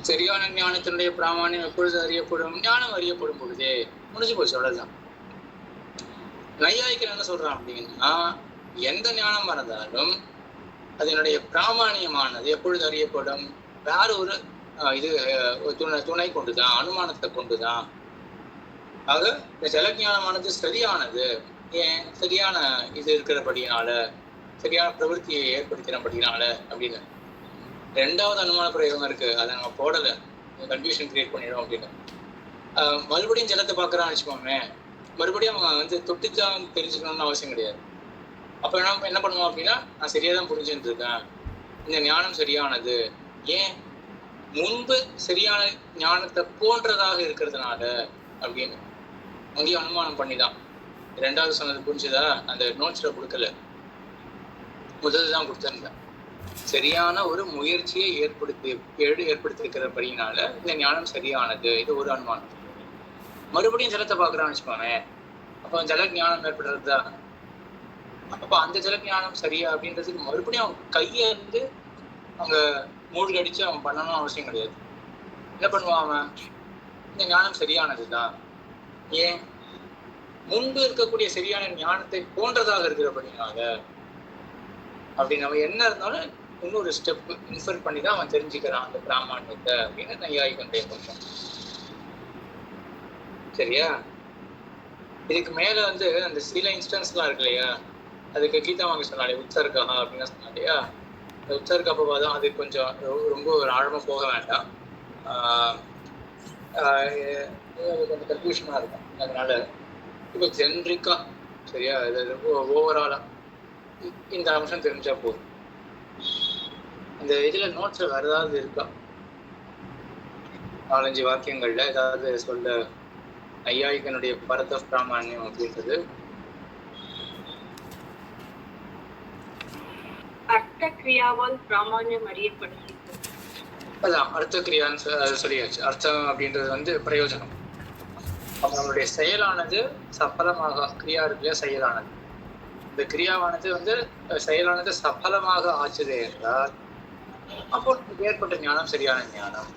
சரியான ஞானத்தினுடைய பிராமாணியம் எப்பொழுது அறியப்படும், ஞானம் அறியப்படும் பொழுதே, முடிஞ்சு போச்சு, அவ்வளவுதான். நையாயிக்கர் என்ன சொல்றான் அப்படின்னா, எந்த ஞானம் இருந்தாலும் அதனுடைய பிராமாணியமானது எப்பொழுது அறியப்படும், வேற ஒரு இது துணை கொண்டுதான், அனுமானத்தை கொண்டுதான். ஆக இந்த ஜலஞானமானது சரியானது, ஏன் சரியான இது இருக்கிறபடினால, சரியான பிரவருத்தியை ஏற்படுத்தினபடினால அப்படின்னு. ரெண்டாவது அனுமான பிரயோகம் இருக்கு, அதை நம்ம போடல, கன்ஃபியூஷன் கிரியேட் பண்ணிடும் அப்படின்னு. மறுபடியும் ஜலத்தை பார்க்கறான்னு வச்சுக்கோமே, மறுபடியும் அவன் வந்து தொட்டுத்தான் தெரிஞ்சுக்கணும்னு அவசியம் கிடையாது. அப்ப என்ன பண்ணுவோம் அப்படின்னா, நான் சரியா தான் புரிஞ்சுட்டு இருக்கேன், இந்த ஞானம் சரியானது, ஏன் முன்பு சரியான ஞானத்தை போன்றதாக இருக்கிறதுனால அப்படின்னு அங்கேயும் அனுமானம் பண்ணிதான். ரெண்டாவது சொன்னது புரிஞ்சுதா? அந்த நோட்ஸ்ல கொடுக்கல, முதல் தான் கொடுத்திருந்தேன். சரியான ஒரு முயற்சியை ஏற்படுத்திருக்கிறபடினால இந்த ஞானம் சரியானது, இது ஒரு அனுமானம். மறுபடியும் ஜலத்தை பார்க்கறான்னு வச்சுக்கோங்க, அப்ப ஜல ஞானம் ஏற்படுறதா, அப்ப அந்த ஜல ஞானம் சரியா அப்படின்றதுக்கு மறுபடியும் அவன் கையை இருந்து அவங்க மூழ்கி அடிச்சு அவன் பண்ணணும் அவசியம் கிடையாது. என்ன பண்ணுவான் அவன், இந்த ஞானம் சரியானதுதான், ஏன் முன்பு இருக்கக்கூடிய சரியான ஞானத்தை போன்றதாக இருக்கிறபடினால அப்படின்னு. அவன் என்ன இருந்தாலும் இன்னொரு ஸ்டெப் இன்ஃபர் பண்ணி தான் அவன் தெரிஞ்சுக்கிறான் அந்த பிராமணியத்தை அப்படின்னு நையாயிகனுடைய பட்சம். சரியா? இதுக்கு மேல வந்து அந்த சில இன்ஸ்டன்ஸ்லாம் இருக்கு இல்லையா, அதுக்கு கீதா வாங்க சொன்னாலே உத்தர்கா அப்படின்னு சொன்னா இல்லையா, இந்த உத்தர்க அபவாதம் அது கொஞ்சம் ரொம்ப ஒரு ஆழமா போக வேண்டாம், கொஞ்சம் கன்ஃபியூஷனா இருக்கும். அதனால இப்போ ஜென்ரிக்கா சரியா, இது ஓவராலா இந்த அம்சம் தெரிஞ்சா போதும். இந்த இதுல நோட்ஸ்ல வேற ஏதாவது இருக்கா, 4-5 வாக்கியங்கள்ல ஏதாவது சொல்ல நையாயிகனுடைய பரத பிராமணியம் அப்படின்றது? அர்த்த கிரியாவால் பிராமணியம் அறியப்படுகிறது. அதான் அர்த்த கிரியான்னு சொல்லியாச்சு. அர்த்தம் அப்படின்றது வந்து பிரயோஜனம். அப்ப நம்மளுடைய செயலானது சஃபலமாக, கிரியா இருக்குல்லையா செயலானது, இந்த கிரியாவானது வந்து செயலானது சஃபலமாக ஆச்சுதே என்றால் அப்போ ஏற்பட்ட ஞானம் சரியான ஞானம்.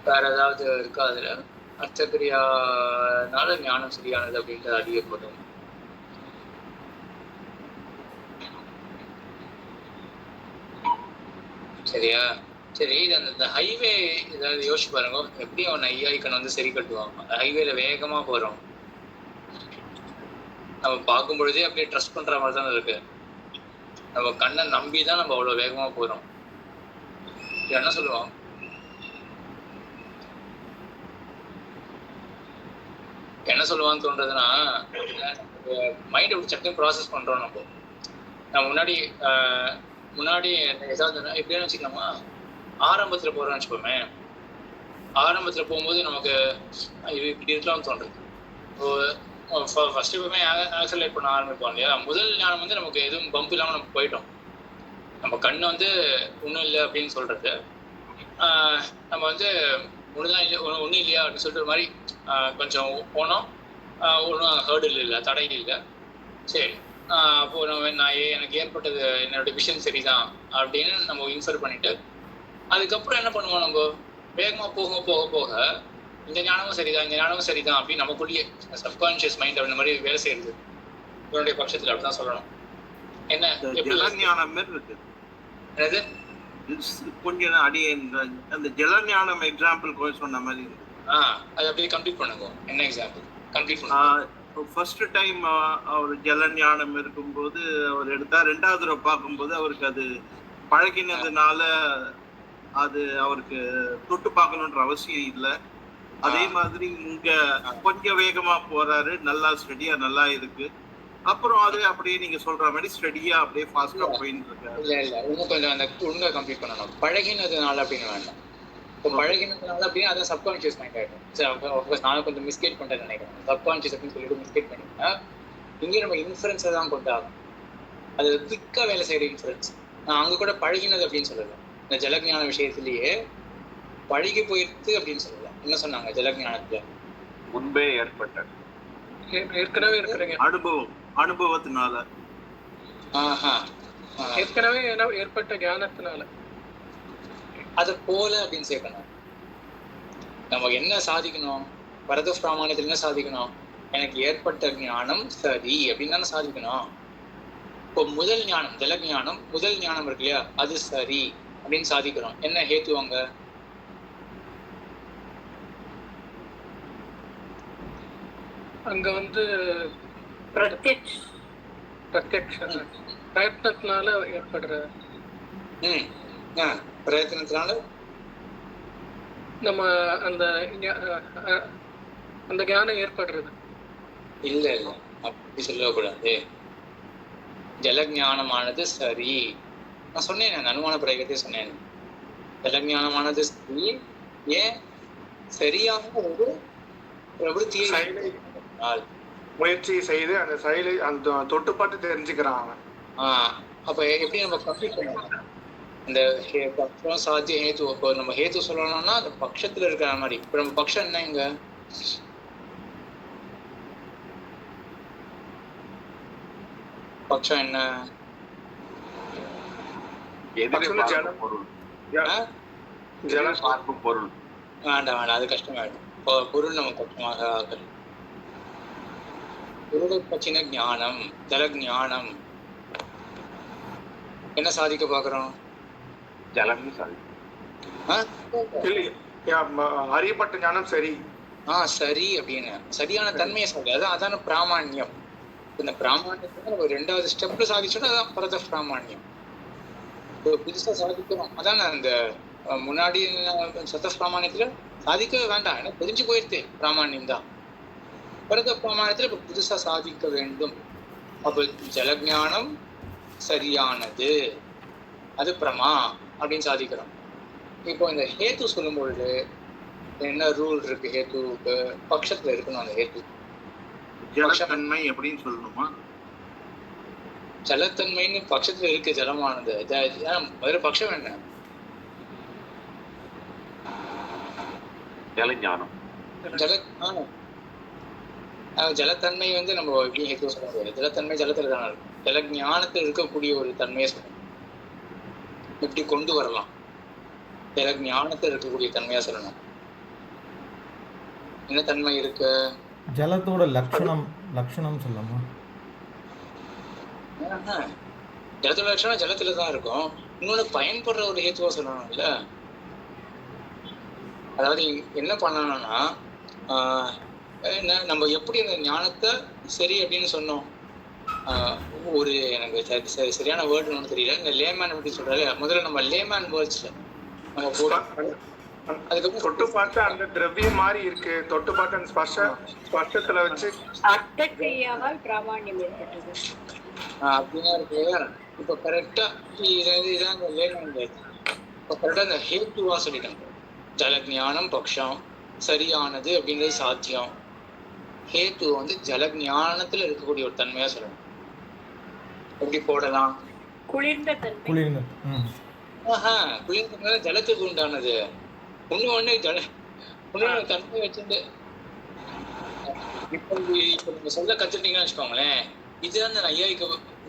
வேற ஏதாவது இருக்கா அதுல? அர்த்தக்கிரியானால ஞானம் சரியானது அப்படின்றது அறியப்படும். சரியா? சரி, இது அந்த ஹைவே ஏதாவது யோசிச்சு பாருங்க, எப்படி அவன் ஐயாயிக்கன் வந்து சரி கட்டுவாங்க. ஹைவேல வேகமா போறோம், நம்ம பார்க்கும் பொழுதே அப்படியே ட்ரஸ்ட் பண்ற மாதிரி தானே இருக்கு. நம்ம கண்ணை நம்பிதான் நம்ம அவ்வளவு வேகமா போறோம். என்ன சொல்லுவோம், என்ன சொல்லுவான்னு தோன்றதுன்னா, மைண்ட் எப்படி சட்டம் ப்ராசஸ் பண்றோம். நம்ம முன்னாடி ஏதாவது எப்படின்னு வச்சுக்கலாமா, ஆரம்பத்துல போறோம்னு வச்சுக்கோமே, ஆரம்பத்துல போகும்போது நமக்கு இது இப்படி இருக்கலாம்னு தோன்றது. ஃபர்ஸ்ட் எப்பவுமே ஆக்சலேட் பண்ண ஆரம்பிப்போம் இல்லையா. முதல் ஞானம் வந்து நமக்கு எதுவும் பம்ப் இல்லாம நம்ம போயிட்டோம், நம்ம கண்ணு வந்து ஒன்றும் இல்லை அப்படின்னு சொல்றது, நம்ம வந்து ஒண்ணுதான் இல்லை ஒன்றும் இல்லையா அப்படின்னு சொல்லிட்டு ஒரு மாதிரி கொஞ்சம் போனோம், ஒன்றும் ஹேர்டில் இல்லை, தடையில் இல்லை. சரி, அப்போ எனக்கு ஏற்பட்டது என்னோட விஷன் சரிதான் அப்படின்னு நம்ம இன்ஃபர் பண்ணிட்டு அதுக்கப்புறம் என்ன பண்ணுவோம், நம்ம வேகமா போக போக போக இந்த ஞானமும் சரிதான் இந்த ஞானமும் சரிதான் அப்படின்னு நமக்குள்ளேயே சப்கான்சியஸ் மைண்ட் அந்த மாதிரி வேலை செய்யுது. இவனுடைய பட்சத்துல அப்படிதான் சொல்லணும். என்ன ஜலஞானம் இருக்கு, என்னது கொஞ்சம் அடியே அந்த ஜலஞானம் எக்ஸாம்பிள் சொன்ன மாதிரி இருக்கு. அது அப்படியே கம்ப்ளீட் பண்ணுங்க. என்ன எக்ஸாம்பிள் கம்ப்ளீட் பண்ணுங்க? ஃபர்ஸ்ட் டைம் அவர் ஜலஞானம் இருக்கும்போது அவர் எடுத்தா, ரெண்டாவது தடவை பார்க்கும்போது அவருக்கு அது பழகினதுனால அது அவருக்கு தொட்டு பார்க்கணுன்ற அவசியம் இல்லை. அதே மாதிரி இங்க கொஞ்சம் வேகமா போறாரு, நல்லா ஸ்டடியா நல்லா இருக்கு. அப்புறம் அது அப்படியே நீங்க சொல்ற மாதிரி ஸ்டடியா அப்படியே ஃபாஸ்டா போயிட்டு இருக்கு. இல்ல இன்னும் கொஞ்சம் அந்த ஒழுங்கா கம்ப்ளீட் பண்ணணும். பழகினதுனால அப்படின்னு வேண்டாம். இப்போ பழகினதுனால அப்படின்னா அதான் சப்கான்ஷியஸ் மைண்ட் ஆகிடும். சரி, நானும் கொஞ்சம் மிஸ்கேட் பண்ணுறேன்னு நினைக்கிறேன். சப்கான்ஷியஸ் அப்படின்னு சொல்லிட்டு மிஸ்கேட் பண்ணிங்கன்னா இங்கே நம்ம இன்ஃபரன்ஸை தான் கொண்டாகும். அது குவிக்காக வேலை செய்கிற இன்ஃபரன்ஸ். நான் அங்கே கூட பழகினது அப்படின்னு சொல்லலை. இந்த ஜலஞான விஷயத்திலேயே பழகி போயிடுது அப்படின்னு சொல்லலை. என்ன சொன்னாங்க ஜலஞானத்துல? முன்பே ஏற்பட்ட ஏற்கனவே இருக்கிறீங்க அனுபவத்தினால, ஏற்கனவே ஏற்பட்ட ஞானத்தினால அது போல அப்படின்னு சேர்க்கணும். நம்ம என்ன சாதிக்கணும்? பரத பிராமணியத்தில் என்ன சாதிக்கணும்? எனக்கு ஏற்பட்ட ஞானம் சரி அப்படின்னு தானே சாதிக்கணும். இப்போ முதல் ஞானம் ஜலஞானம், முதல் ஞானம் இருக்கு இல்லையா, அது சரி அப்படின்னு சாதிக்கிறோம். என்ன ஹேத்துவாங்க? அங்க வந்து பிரயத்னத்தினால ஏற்படுற பிரயத்னத்தினால நம்ம அந்த ஞானம் ஏற்படுறது இல்ல அப்படி சொல்லக்கூடாது. ஜலஞானமானது சரி. நான் சொன்னேன், அந்த அனுமான பிரயோகத்தை சொன்னேன். ஜலஞானமானது சரி. ஏன் சரியான ஒரு பிரவೃத்தியை முயற்சி செய்து அந்த செயலை அந்த தொட்டுப்பாட்டு தெரிஞ்சுக்கிறாங்க. அப்ப எப்படி நம்ம கம்ப்ளீட் பண்ணலாம்? இந்த பக்ஷம் சாத்திய ஹேத்து. இப்போ நம்ம ஹேத்து சொல்லணும்னா அந்த பட்சத்துல இருக்கிற மாதிரி. இப்ப நம்ம பட்சம் என்ன? இங்க பட்சம் என்ன? பொருள் வேண்டாம், அது கஷ்டமாயிடும். பொருள் நம்ம பட்சமாக ஆகல. பொருளை பற்றின ஞானம், ஜலஞானம் என்ன சாதிக்க பாக்குறோம்? ஜலம் அறியப்பட்ட ஞானம் சரி. சரி அப்படின்னு சரியான தன்மையை சாதி. அதான பிராமாண்யம். இந்த பிராமாண்யத்தை நம்ம 2வது ஸ்டெப்ல சாதிச்சோம்னா அதான் பரத பிராமாண்யம். புதுசா சாதிக்கிறோம். அதான் அந்த முன்னாடி சத்த பிராமாண்யத்துல சாதிக்கவே வேண்டாம், ஏன்னா தெரிஞ்சு போயிடுது பிராமாண்யம் தான். பரத பிராமாண்யத்துல இப்ப புதுசா சாதிக்க வேண்டும். அப்ப ஜலஞானம் சரியானது, அது பிரமா அப்படின்னு சாதிக்கிறோம். இப்போ இந்த ஹேத்து சொல்லும் பொழுது என்ன ரூல் இருக்கு? ஹேத்துக்கு பட்சத்துல இருக்கணும். அந்த ஹேத்து ஜலத்தன்மை எப்படின்னு சொல்லணுமா? ஜலத்தன்மைன்னு பட்சத்துல இருக்கு. ஜலமானது முதல்ல பட்சம் என்ன? ஜலஞானம். ஜலஞானம் ஜலத்தன்மை வந்து நம்ம எப்படி ஹேத்து சொல்ல முடியாது. ஜலத்தன்மை ஜலத்துல தானே இருக்கும். ஜலஞானத்தில் இருக்கக்கூடிய ஒரு தன்மையை சொல்லணும். எப்படி கொண்டு வரலாம்? ஜலஞானத்தில் இருக்கக்கூடிய தன்மையா சொல்லணும். என்ன தன்மை இருக்கு? ஜலத்தோட லட்சணம் சொல்லலாமா? ஜலத்தோட லட்சணம் ஜலத்துல தான் இருக்கும். இன்னொன்னு பயன்படுற ஒரு ஹேத்துவா சொல்லணும் இல்ல. அதாவது என்ன பண்ணணும்னா நம்ம எப்படி அந்த ஞானத்தை சரி அப்படின்னு சொன்னோம். ஒரு எனக்கு சரியான வேர்டு ஒன்றும் தெரியல. இந்த லேமேன் எப்படி சொல்றாரு? முதல்ல நம்ம லேமேன் வேர்ட்ஸ்ல நம்ம அதுக்கப்புறம் தொட்டு பார்த்தா அந்த திரவியம் மாதிரி இருக்கு. தொட்டு பார்த்தா அந்த ஸ்பர்ஷத்துல வச்சு அப்படின்னா இருக்கு. இப்ப கரெக்டா இதான் இந்த லேமேன் வேர்ட். இப்ப கரெக்டா இந்த ஹேத்துவா சொல்லிட்டாங்க. ஜலஞானம் பக்ஷம் சரியானது அப்படின்றது சாத்தியம். ஹேத்து வந்து ஜலஞானத்துல இருக்கக்கூடிய ஒரு தன்மையா சொல்லணும். எப்படி போடலாம்? குளிர்ந்த குளிர்ந்த ஜலத்துக்கு உண்டானது. ஒண்ணு தன்மை வச்சுட்டு இப்ப நீங்க சொல்ல கத்துட்டீங்கன்னு வச்சுக்கோங்களேன். இதுதான் அந்த நையாயிக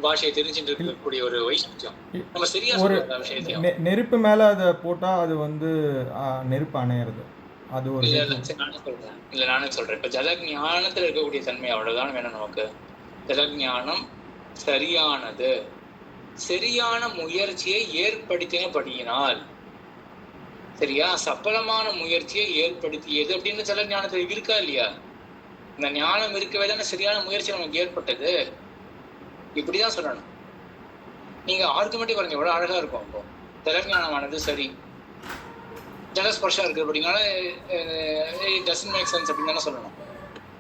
பாஷையை தெரிஞ்சுட்டு இருக்கக்கூடிய ஒரு வைசியம். நம்ம சரியா சொல்ற விஷயத்தையும் நெருப்பு மேல அதை போட்டா அது வந்து நெருப்பு அணையிறது. அது ஒரு நானே சொல்றேன். இப்ப ஜலஞானத்துல இருக்கக்கூடிய தன்மை அவ்வளவுதான் வேணும் நமக்கு. ஜலஞானம் சரியானது, சரியான முயற்சியை ஏற்படுத்தினபடியினால், சரியா சப்பலமான முயற்சியை ஏற்படுத்தியது அப்படின்னு ஜலஞானத்துல இருக்கா இல்லையா? இந்த ஞானம் இருக்கவே தானே சரியான முயற்சி நமக்கு ஏற்பட்டது. இப்படிதான் சொல்லணும். நீங்க ஆர்குமெண்ட்டே பாருங்க எவ்வளவு அழகா இருக்கும். இப்போ ஜலஞானமானது சரி, ஜலஸ்பர்ஷா இருக்கு அப்படின்னால டசன்ட் மேக் சென்ஸ் அப்படின்னு தானே சொல்லணும்.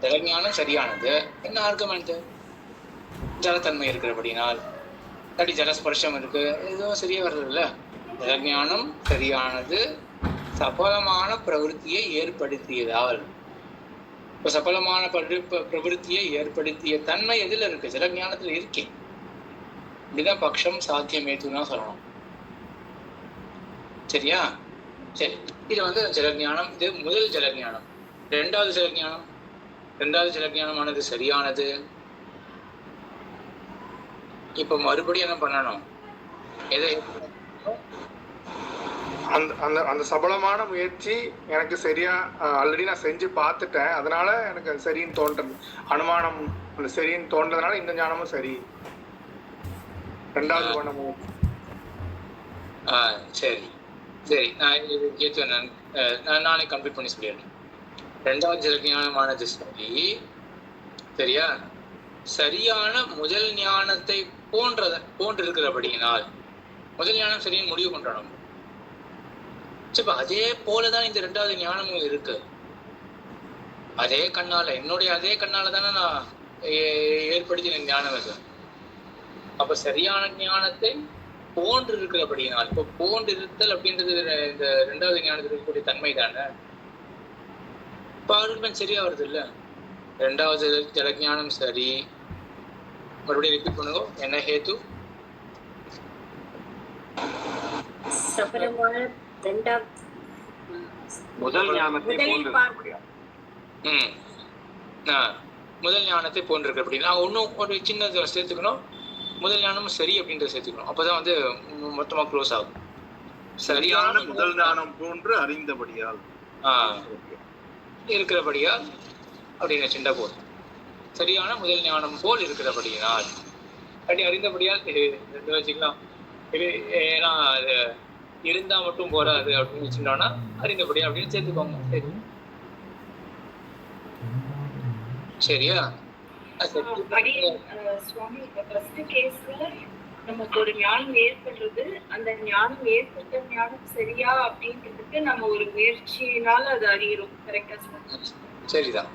ஜலஞானம் சரியானது. என்ன ஆர்குமெண்ட்? ஜலத்தன்மை இருக்கிறபடினால், இல்லாட்டி ஜலஸ்பர்ஷம் இருக்கு, எதுவும் சரியா வர்றதில்ல. ஜலஞானம் சரியானது சபலமான பிரவருத்தியை ஏற்படுத்தியதால். இப்போ சபலமான பிரவருத்தியை ஏற்படுத்திய தன்மை எதுல இருக்கு? ஜலஞானத்துல இருக்கே. இப்படிதான் பக்ஷம் சாத்தியமேத்துனா சொல்லணும். சரியா? சரி, இது ஜலஞானம். இது முதல் ஜலஞானம். ரெண்டாவது ஜலஞானமானது சரியானது. இப்ப மறுபடியும் என்ன பண்ணணும்? எதை அந்த சபலமான முயற்சி எனக்கு சரியா ஆல்ரெடி நான் செஞ்சு பார்த்துட்டேன், அதனால எனக்கு அது சரின்னு தோன்றது. அனுமானம் அந்த சரின்னு தோன்றதுனால இந்த ஞானமும் சரி. ரெண்டாவது பண்ண முயற்சி. சரி சரி, நான் இது கேட்டு நானே கம்ப்ளீட் பண்ணி சொல்லிடுறேன். ரெண்டாவது ஜலஞானமானது சரி. சரியா? சரியான முதல் ஞானத்தை போன்றிருக்கிறபடியினால் முதல் ஞானம் சரின்னு முடிவு பண்றோம். இப்ப அதே போலதான் இந்த ரெண்டாவது ஞானமும் இருக்கு. அதே கண்ணால, என்னுடைய அதே கண்ணால தானே நான் ஏற்படுத்தின ஞானம் அது. அப்ப சரியான ஞானத்தை போன்று இருக்கிறபடியினால், இப்ப போன்று இருத்தல் அப்படின்றது இந்த ரெண்டாவது ஞானத்தில் இருக்கக்கூடிய தன்மை தானே. இப்ப ஆர்குமெண்ட் சரியா வருது இல்ல? ரெண்டாவது ஜலஞானம் சரி. மறுபடியும் ரிப்பீட் பண்ணுங்க. என்ன ஹேத்து? முதல் ஞானத்தை முதல் ஞானத்தை போன்றிருக்கு அப்படின்னா இன்னும் ஒரு சின்ன சேர்த்துக்கணும். முதல் ஞானமும் சரி அப்படின்றத சேர்த்துக்கணும். அப்பதான் மொத்தமா க்ளோஸ் ஆகும். சரியான முதல் ஞானம் போன்று அறிந்தபடியால் இருக்கிறபடியால் அப்படின்னு சின்ன போதும். சரியான முதல் ஞானம் போல் இருக்கிறபடியினால் அப்படி அறிந்தபடியால் வச்சுக்கலாம். ஏன்னா அது இருந்தா மட்டும் போறாது அப்படின்னு வச்சுட்டோம்னா அறிந்தபடியா அப்படின்னு சேர்த்துக்கோங்க. சரி, சரியா? சுவாமி, ஃபர்ஸ்ட் கேஸ்ல நமக்கு ஒரு ஞானம் ஏற்படுறது, அந்த ஞானம் ஏற்பட்ட ஞானம் சரியா அப்படின்றதுக்கு நம்ம ஒரு முயற்சியினால அது அறிகிறோம். கரெக்டா சார்? சரிதான்.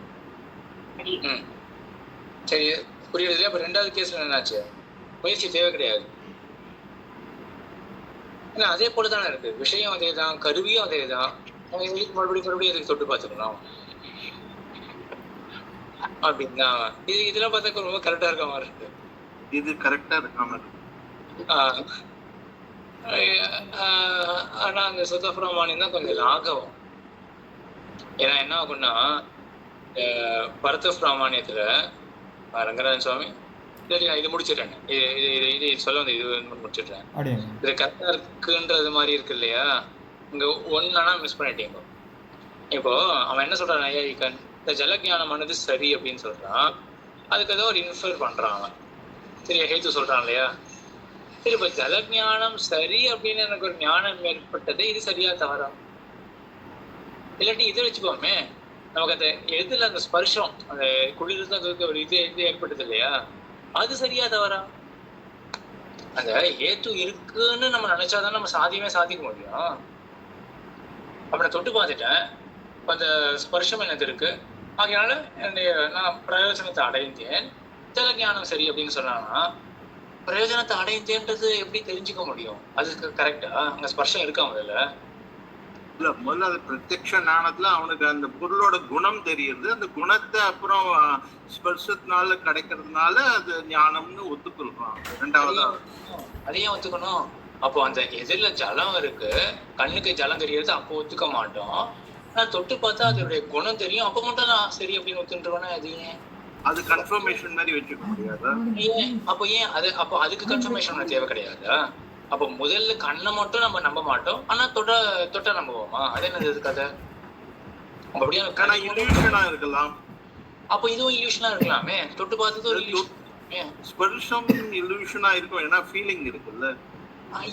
சரி, புரியுது இல்லையா? அப்ப ரெண்டாவது கேஸ்ல என்னாச்சு? முயற்சி தேவை கிடையாது. ஏன்னா அதே போலதானே இருக்கு. விஷயம் அதே தான், கருவியும் அதே தான். மறுபடியும் அதுக்கு தொட்டு பார்த்துக்கணும் அப்படின்னா இதெல்லாம் பார்த்தா ரொம்ப கரெக்டா இருக்க மாதிரி இருக்கு. இது கரெக்டா இருக்காம இருக்கு. ஆனா அந்த சுத்தப்பிரமாணியம் தான் கொஞ்சம் லாகவும். ஏன்னா என்ன ஆகும்னா, பரத பிராமணியத்துல ரங்கராஜன் சுவாமி, சரி நான் இது முடிச்சிடுறேன். இது சொல்ல வந்து இது முடிச்சிடுறேன். இது கரெக்டா இருக்குன்றது மாதிரி இருக்கு இல்லையா? இங்க ஒன்னா மிஸ் பண்ணிட்டீங்க. இப்போ அவன் என்ன சொல்றான்? ஐயாயிக்கன் இந்த ஜலஞானமானது சரி அப்படின்னு சொல்றான். அதுக்கு ஏதோ ஒரு இன்ஃபர் பண்றான் அவன். சரியா? ஹேத்து சொல்றான் இல்லையா? சரி, இப்ப ஜலஞானம் சரி அப்படின்னு எனக்கு ஒரு ஞானம் ஏற்பட்டது, இது சரியா தவறா? இல்லாட்டி இதை வச்சுக்கோமே, நமக்கு அந்த எதுல அந்த ஸ்பர்ஷம், அந்த குளிர்ந்த ஒரு இது ஏற்பட்டது இல்லையா, அது சரியா தவறா? அந்த ஏத்து இருக்குன்னு நம்ம நினைச்சாதான் நம்ம சாதிக்க முடியும். அப்ப நான் தொட்டு பார்த்துட்டேன், அந்த ஸ்பர்ஷம் எனக்கு இருக்கு, ஆகையால நான் பிரயோஜனத்தை அடைந்தேன், ஜலஞானம் சரி அப்படின்னு சொன்னாங்கன்னா பிரயோஜனத்தை அடைந்தேன்றது எப்படி தெரிஞ்சுக்க முடியும்? அதுக்கு கரெக்டா அங்க ஸ்பர்ஷம் இருக்கா? முதல்ல அது பிரத்யக்ஷ ஞானத்துல அவனுக்கு அந்த பொருளோட குணம் தெரியுது. அந்த குணத்தை அப்புறம் ஸ்பர்ஷத்தினால கிடைக்கிறதுனால அது ஞானம்னு ஒத்துக்கொள்றான். ரெண்டாவது அதையும் ஒத்துக்கணும். அப்போ அந்த எதிரில ஜலம் இருக்கு, கண்ணுக்கு ஜலம் தெரியுது, அப்போ ஒத்துக்க மாட்டோம். நான் தொட்டு பார்த்தா அதோடைய குணம் தெரியும், அப்ப மட்டும் நான் சரி அப்படின்னு ஒத்துன்றோன்னா அது ஏன்? அது கன்ஃபர்மேஷன் மாதிரி வச்சுக்க முடியாதா? அப்போ ஏன் அது? அப்போ அதுக்கு கன்ஃபர்மேஷன் தேவை கிடையாதா? அப்போ முதல்ல கண்ணை மட்டும் நம்ம நம்ப மாட்டோம், ஆனா தொட்ட நம்புவோமா? அது என்னது கதை? அப்படியே இருக்கலாம். அப்போ இதுவும் இல்யூஷனா இருக்கலாமே. தொட்டு பார்த்தது ஒரு ஸ்பர்ஷம் இல்யூஷனா இருக்கும், ஏன்னா ஃபீலிங் இருக்குல்ல.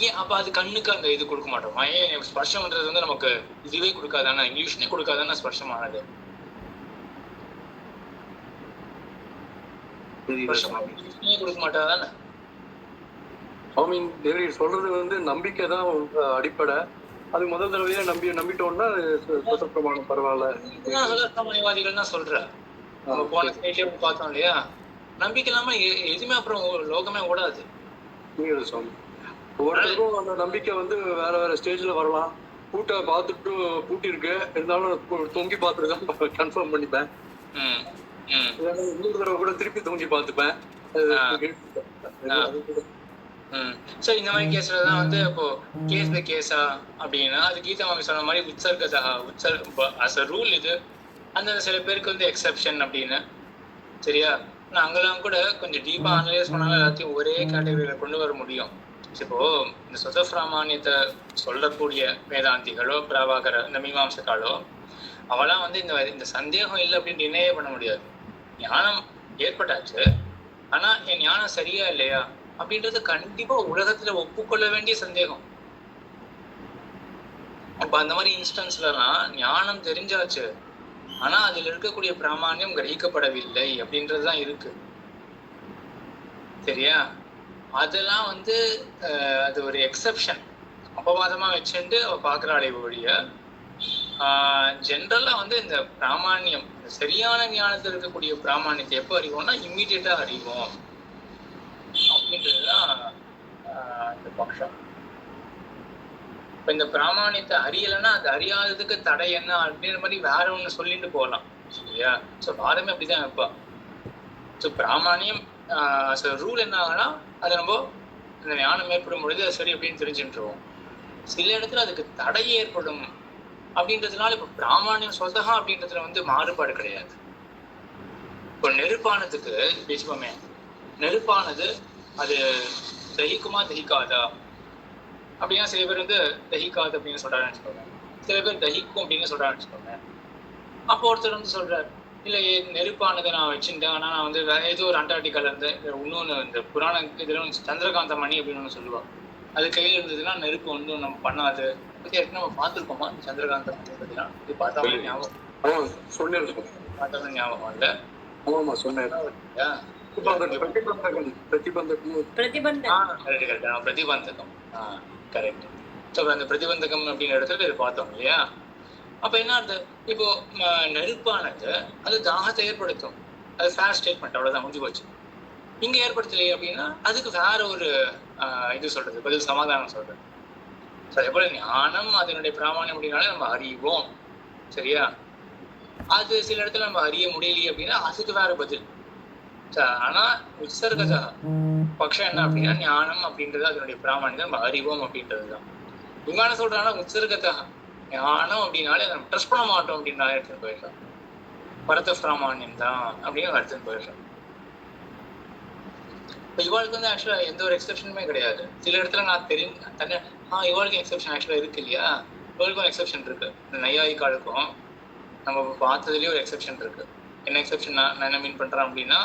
ஏன் அப்ப அது கண்ணுக்கு அந்த இது கொடுக்க மாட்டோமா? ஏன் ஸ்பர்ஷம்ன்றது வந்து நமக்கு இதுவே கொடுக்காதானா, இல்யூஷனே கொடுக்காதானா ஸ்பர்ஷமானது? கொடுக்க மாட்டாதானே? சொல்றது வந்து நம்பிக்கை தான் அடிப்படை. அது முதல் தடவையா நம்பிட்டோம்னா பிரமாணம் பரவாயில்ல. சுதர்சனவாதிகள் தான் சொல்ற. போன ஸ்டேஜ்ல பார்த்தோம் இல்லையா, நம்பிக்கை இல்லாம எதுவுமே அப்புறம் லோகமே ஓடாது. புரியுது சுவாமி. ஒவ்வொருத்தருக்கும் அந்த நம்பிக்கை வந்து வேற வேற ஸ்டேஜ்ல வரலாம். பூட்டை பார்த்துட்டு பூட்டி இருக்கு இருந்தாலும் தொங்கி பார்த்துட்டு தான் கன்ஃபார்ம் பண்ணிப்பேன். இன்னொரு தடவை கூட திருப்பி தொங்கி பார்த்துப்பேன். சோ இந்த மாதிரி கேஸ்ல தான் வந்து இப்போ கேஸ் பை கேஸா அப்படின்னா அது கீதா மாமி சொன்ன மாதிரி உற்சர்கதா அஸ் அ ரூல் இது. அந்தந்த சில பேருக்கு வந்து எக்ஸெப்ஷன் அப்படின்னு. சரியா? நான் அங்கெல்லாம் கூட கொஞ்சம் டீப்பா அனலைஸ் பண்ணாலும் எல்லாத்தையும் ஒரே கேட்டகரியில கொண்டு வர முடியும். இப்போ இந்த சுதப்பிராமானியத்தை சொல்லக்கூடிய வேதாந்திகளோ பிரபாகர இந்த மீமாம்சக்காலோ அவெல்லாம் வந்து இந்த சந்தேகம் இல்லை அப்படின்னு நிர்ணயம் பண்ண முடியாது. ஞானம் ஏற்பட்டாச்சு, ஆனா என் ஞானம் சரியா இல்லையா அப்படின்றது கண்டிப்பா உலகத்துல ஒப்புக்கொள்ள வேண்டிய சந்தேகம். அப்ப அந்த மாதிரி இன்ஸ்டன்ஸ்லாம் ஞானம் தெரிஞ்சாச்சு, ஆனா அதுல இருக்கக்கூடிய பிராமான்யம் கிரகிக்கப்படவில்லை அப்படின்றதுதான் இருக்கு. சரியா? அதெல்லாம் வந்து அது ஒரு எக்ஸெப்ஷன் அப்பவாதமா வச்சுட்டு அவ பாக்குறாளே ஒழிய ஜென்ரலா வந்து இந்த பிராமான்யம் சரியான ஞானத்தில் இருக்கக்கூடிய பிராமான்யத்தை எப்போ அறிவோம்னா இம்மீடியட்டா அறிவோம் அப்படின்றதுதான் இந்த பட்சம். இப்ப இந்த பிராமான்யத்தை அறியலைன்னா அது அறியாததுக்கு தடை என்ன அப்படின்ற மாதிரி வேற ஒண்ணு சொல்லிட்டு போகலாம். சரியா? ஸோ வாதமே அப்படிதான் வைப்பா. ஸோ பிராமான்யம் ரூல் என்ன ஆகுனா அதை நம்ம இந்த ஞானம் ஏற்படும் பொழுது அது சரி அப்படின்னு தெரிஞ்சுட்டுருவோம். சில இடத்துல அதுக்கு தடை ஏற்படும் அப்படின்றதுனால இப்ப பிராமான்யம் சொந்தகா அப்படின்றதுல வந்து மாறுபாடு கிடையாது. இப்போ நெருப்பானதுக்கு பேசுவோமே, நெருப்பானது அது தகிக்குமா தகிக்காதா அப்படின்னா சில பேர் வந்து தகிக்காது அப்படின்னு சொல்றாருன்னு வச்சுக்கோங்க, சில பேர் தகிக்கும் அப்படின்னு சொல்றாருன்னு வச்சுக்கோங்க. அப்போ ஒருத்தர் வந்து சொல்றாரு, இல்லை நெருப்பானதை நான் வச்சுட்டேன், ஆனால் நான் வந்து ஏதோ ஒரு அண்டார்டிகால இருந்து இன்னொன்று இந்த புராண இதுல சந்திரகாந்த மணி அப்படின்னு ஒன்று சொல்லுவாங்க. அது கையில் இருந்ததுன்னா நெருப்பு வந்து நம்ம பண்ணாது. நம்ம பார்த்துருக்கோமா சந்திரகாந்த மணி பத்திலாம்? இது பார்த்தாலும் ஞாபகம் பார்த்தாலும் ஞாபகம் இல்லை. பிரதிபந்தகம். கரெக்ட். ஸோ அந்த பிரதிபந்தகம் அப்படிங்கிற இடத்துல இது பார்த்தோம் இல்லையா? அப்ப என்ன அர்த்தம்? இப்போ நெருப்பானது அது தாகத்தை ஏற்படுத்தும், அது ஃபேர் ஸ்டேட்மெண்ட், அவ்வளவுதான், முடிஞ்சு போச்சு. இங்க ஏற்படுத்தலையே அப்படின்னா அதுக்கு வேற ஒரு இது சொல்றது, பதில் சமாதானம் சொல்றது. அதே போல ஞானம் அதனுடைய பிராமான்யம் அப்படின்னாலே நம்ம அறிவோம். சரியா? அது சில இடத்துல நம்ம அறிய முடியலையே அப்படின்னா அதுக்கு வேற பதில். ஆனா உற்சர்கதா பட்சம் என்ன அப்படின்னா ஞானம் அப்படின்றது அதனுடைய பிராமான்யத்தை நம்ம அறிவோம் அப்படின்றதுதான். விமான சொல்றாங்கன்னா உற்சர்கதா ஞானம் அப்படின்னாலே நம்ம ட்ரஸ்ட் பண்ண மாட்டோம் அப்படின்னு எடுத்துன்னு போயிடலாம். பரத பிராமான்யம் தான் அப்படின்னு எடுத்துன்னு போயிடலாம். இப்போ இவாளுக்கு வந்து ஆக்சுவலா எந்த ஒரு எக்ஸெப்ஷனுமே கிடையாது. சில இடத்துல நான் தன்னை இவாளுக்கு எக்ஸெப்ஷன் ஆக்சுவலா இருக்கு இல்லையா? இவாளுக்கும் எக்ஸெப்ஷன் இருக்கு. இந்த நையாயிக்காலுக்கும் நம்ம பார்த்ததுலேயே ஒரு எக்ஸெப்ஷன் இருக்கு. என்ன எக்ஸெப்ஷன் நான் என்ன மீன் பண்றேன் அப்படின்னா,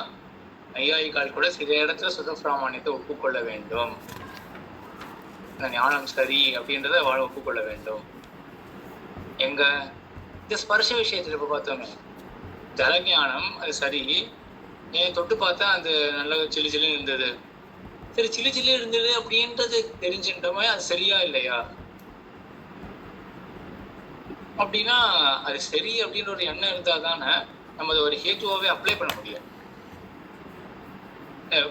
நையாயிக்கால் கூட சில இடத்துல சுதப்பிராமான்யத்தை ஒப்புக்கொள்ள வேண்டும், இந்த ஞானம் சரி அப்படின்றத அவளை ஒப்புக்கொள்ள வேண்டும். எங்க இந்த ஸ்பர்ஷ விஷயத்துல இப்ப பார்த்தோமே, ஜலஞானம் அது சரி, ஏன் தொட்டு பார்த்தா அந்த நல்ல சில்லு சில்லுன்னு இருந்தது, சரி சில்லு சில்லு இருந்தது அப்படின்றது தெரிஞ்சுட்டோமே, அது சரியா இல்லையா அப்படின்னா அது சரி அப்படின்ற ஒரு எண்ணம் இருந்தா தானே நம்ம அதை ஒரு ஹேத்துவாவே அப்ளை பண்ண முடியும்.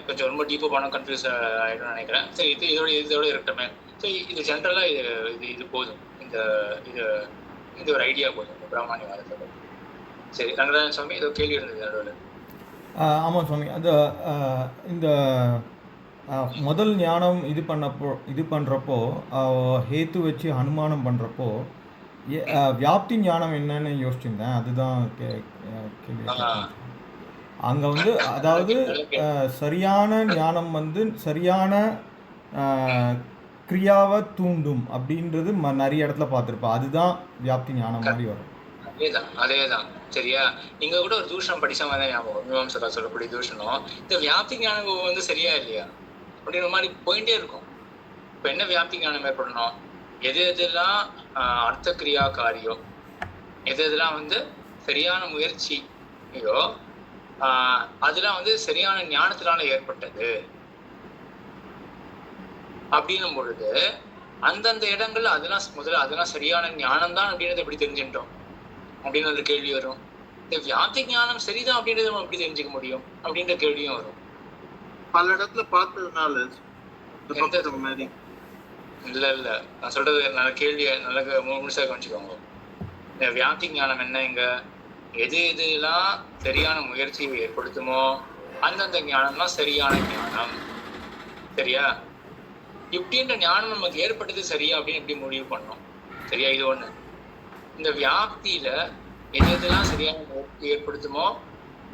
கொஞ்சம் ரொம்ப டீப்பா பணம் கன்ஃபியூஸ் ஆகிடும் நினைக்கிறேன். சரி இதோட இருக்கட்டுமே. சரி இது ஜென்ரலா இது போதும், இந்த ஒரு ஐடியா போதும் பிராமணியவாதத்தோட. சரி ரங்கராஜன் சுவாமி ஏதோ கேள்வி இருந்தது நடுவில். ஆமாம் சுவாமி, அந்த இந்த முதல் ஞானம் இது பண்ணுறப்போ ஹேத்து வச்சு அனுமானம் பண்ணுறப்போ வியாப்தி ஞானம் என்னன்னு யோசிச்சிருந்தேன். அதுதான் கேள்வி. அங்கே வந்து அதாவது சரியான ஞானம் வந்து சரியான கிரியாவை தூண்டும் அப்படின்றது நிறைய இடத்துல பார்த்துருப்பேன். அதுதான் வியாப்தி ஞானம் மாதிரி வரும். அதேதான். சரியா? இங்க கூட ஒரு தூஷணம் படிச்ச மாதிரி ஞாபகம், மீமாம்சகா சொல்லக்கூடிய தூஷணம், இந்த வியாப்தி ஞானம் வந்து சரியா இல்லையா அப்படின்ற மாதிரி போயிட்டே இருக்கும். இப்ப என்ன வியாப்தி ஞானம் ஏற்படணும்? எதெல்லாம் அர்த்த கிரியா காரியோ, எதெல்லாம் வந்து சரியான முயற்சியோ அதெல்லாம் வந்து சரியான ஞானத்தினால ஏற்பட்டது அப்படின்னும் பொழுது அந்தந்த இடங்கள்ல அதெல்லாம் முதல்ல அதெல்லாம் சரியான ஞானம் தான் அப்படின்றத எப்படி தெரிஞ்சுட்டோம் அப்படின்னு ஒரு கேள்வி வரும். இந்த வியாப்தி ஞானம் சரிதான் அப்படின்றத நம்ம எப்படி தெரிஞ்சுக்க முடியும் அப்படின்ற கேள்வியும் வரும். பல இடத்துல பார்த்ததுனால இந்த பக்கம் மாதிரி இல்ல நான் சொல்றது நல்ல கேள்வியை நல்ல முழுசாக கவனிச்சுக்கோங்க. இந்த வியாப்தி ஞானம் என்ன, இங்க எது எதுலாம் சரியான முயற்சியை ஏற்படுத்துமோ அந்தந்த ஞானம்லாம் சரியான ஞானம். சரியா? இப்படின்ற ஞானம் நமக்கு ஏற்பட்டது சரியா அப்படின்னு எப்படி முடிவு பண்ணோம்? சரியா? இது ஒண்ணு. இந்த வியாப்தியில எது எதெல்லாம் சரியான முயற்சி ஏற்படுத்துமோ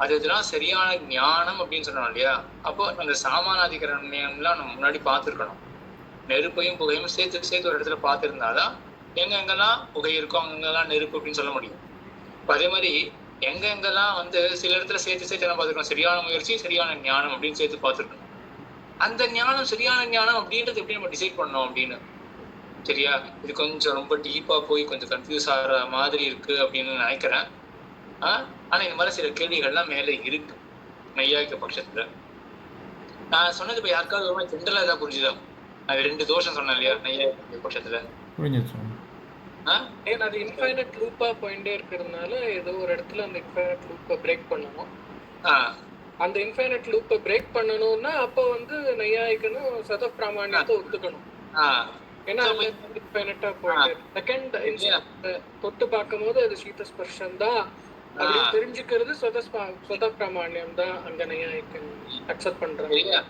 அது இதெல்லாம் சரியான ஞானம் அப்படின்னு சொன்னோம் இல்லையா? அப்போ அந்த சாமானாதிகரண்யம்லாம் நம்ம முன்னாடி பார்த்துருக்கணும். நெருப்பையும் புகையும் சேர்த்து ஒரு இடத்துல பார்த்துருந்தாதான் எங்கெங்கெல்லாம் புகை இருக்கோ அங்கெல்லாம் நெருப்பு அப்படின்னு சொல்ல முடியும். இப்போ அதே மாதிரி எங்கெங்கெல்லாம் சில இடத்துல சேர்த்து எல்லாம் பார்த்துருக்கோம். சரியான முயற்சி சரியான ஞானம் அப்படின்னு சேர்த்து பார்த்துருக்கணும். அந்த ஞானம் சரியான ஞானம் அப்படின்றது எப்படி நம்ம டிசைட் பண்ணோம் அப்படின்னு. சரியா? இது கொஞ்சம் ரொம்ப டீப்பா போய் கொஞ்சம் கன்ஃபியூஸ் ஆகிற மாதிரி இருக்கு அப்படின்னு நினைக்கிறேன். ஆனா இந்த மாதிரி சில கேள்விகள்லாம் மேலே இருக்கு நையாயிக்க பட்சத்துல. நான் சொன்னது இப்ப யாருக்காவது ரொம்ப ஜென்ரலா ஏதாவது புரிஞ்சுதா? அது 2 தோஷம் சொன்னேன் இல்லையா நையாயிக்க பட்சத்துல? ஏன்னா அது இன்ஃபைனட் லூப்பா போயிட்டே இருக்கிறதுனால ஏதோ ஒரு இடத்துல அந்த இன்ஃபைனட் லூப்பை பிரேக் பண்ணணும். அந்த இன்ஃபைனட் லூப்பை பிரேக் பண்ணணும்னா அப்போ நையாயிக்கணும் சத பிராமணியத்தை ஒத்துக்கணும். ஏன்னா இன்ஃபைனட்டா போயிட்டு செகண்ட் தொட்டு பார்க்கும் போது அது சீதஸ்பர்ஷம் தான் அப்படின்னு தெரிஞ்சுக்கிறது சொத பிராமணியம் தான் அங்க நையாயிக்கன் அக்செப்ட் பண்றாங்க.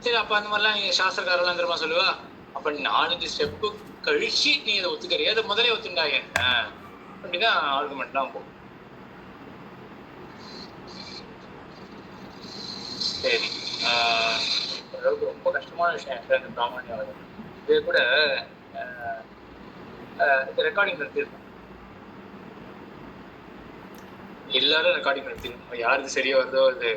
சரி, அப்ப அந்த மாதிரிலாம் சாஸ்திரக்காரெல்லாம் தெரியுமா சொல்லுவா? அப்ப 4 ஸ்டெப்பு கழிச்சு நீ அதை ஒத்துக்கிறியா, அதை முதலே ஒத்துண்டா என்ன அப்படிதான் ஆர்குமெண்ட்லாம் போகும். சரி, ரொம்ப கஷ்டமான விஷயம் இந்த பிராமணியம். இது கூட ரெக்கார்டிங் நிறுத்திருக்கோம். எல்லாரும் ரெக்கார்டிங் நிறுத்திருக்கோம். யாருக்கு சரியா வருதோ அது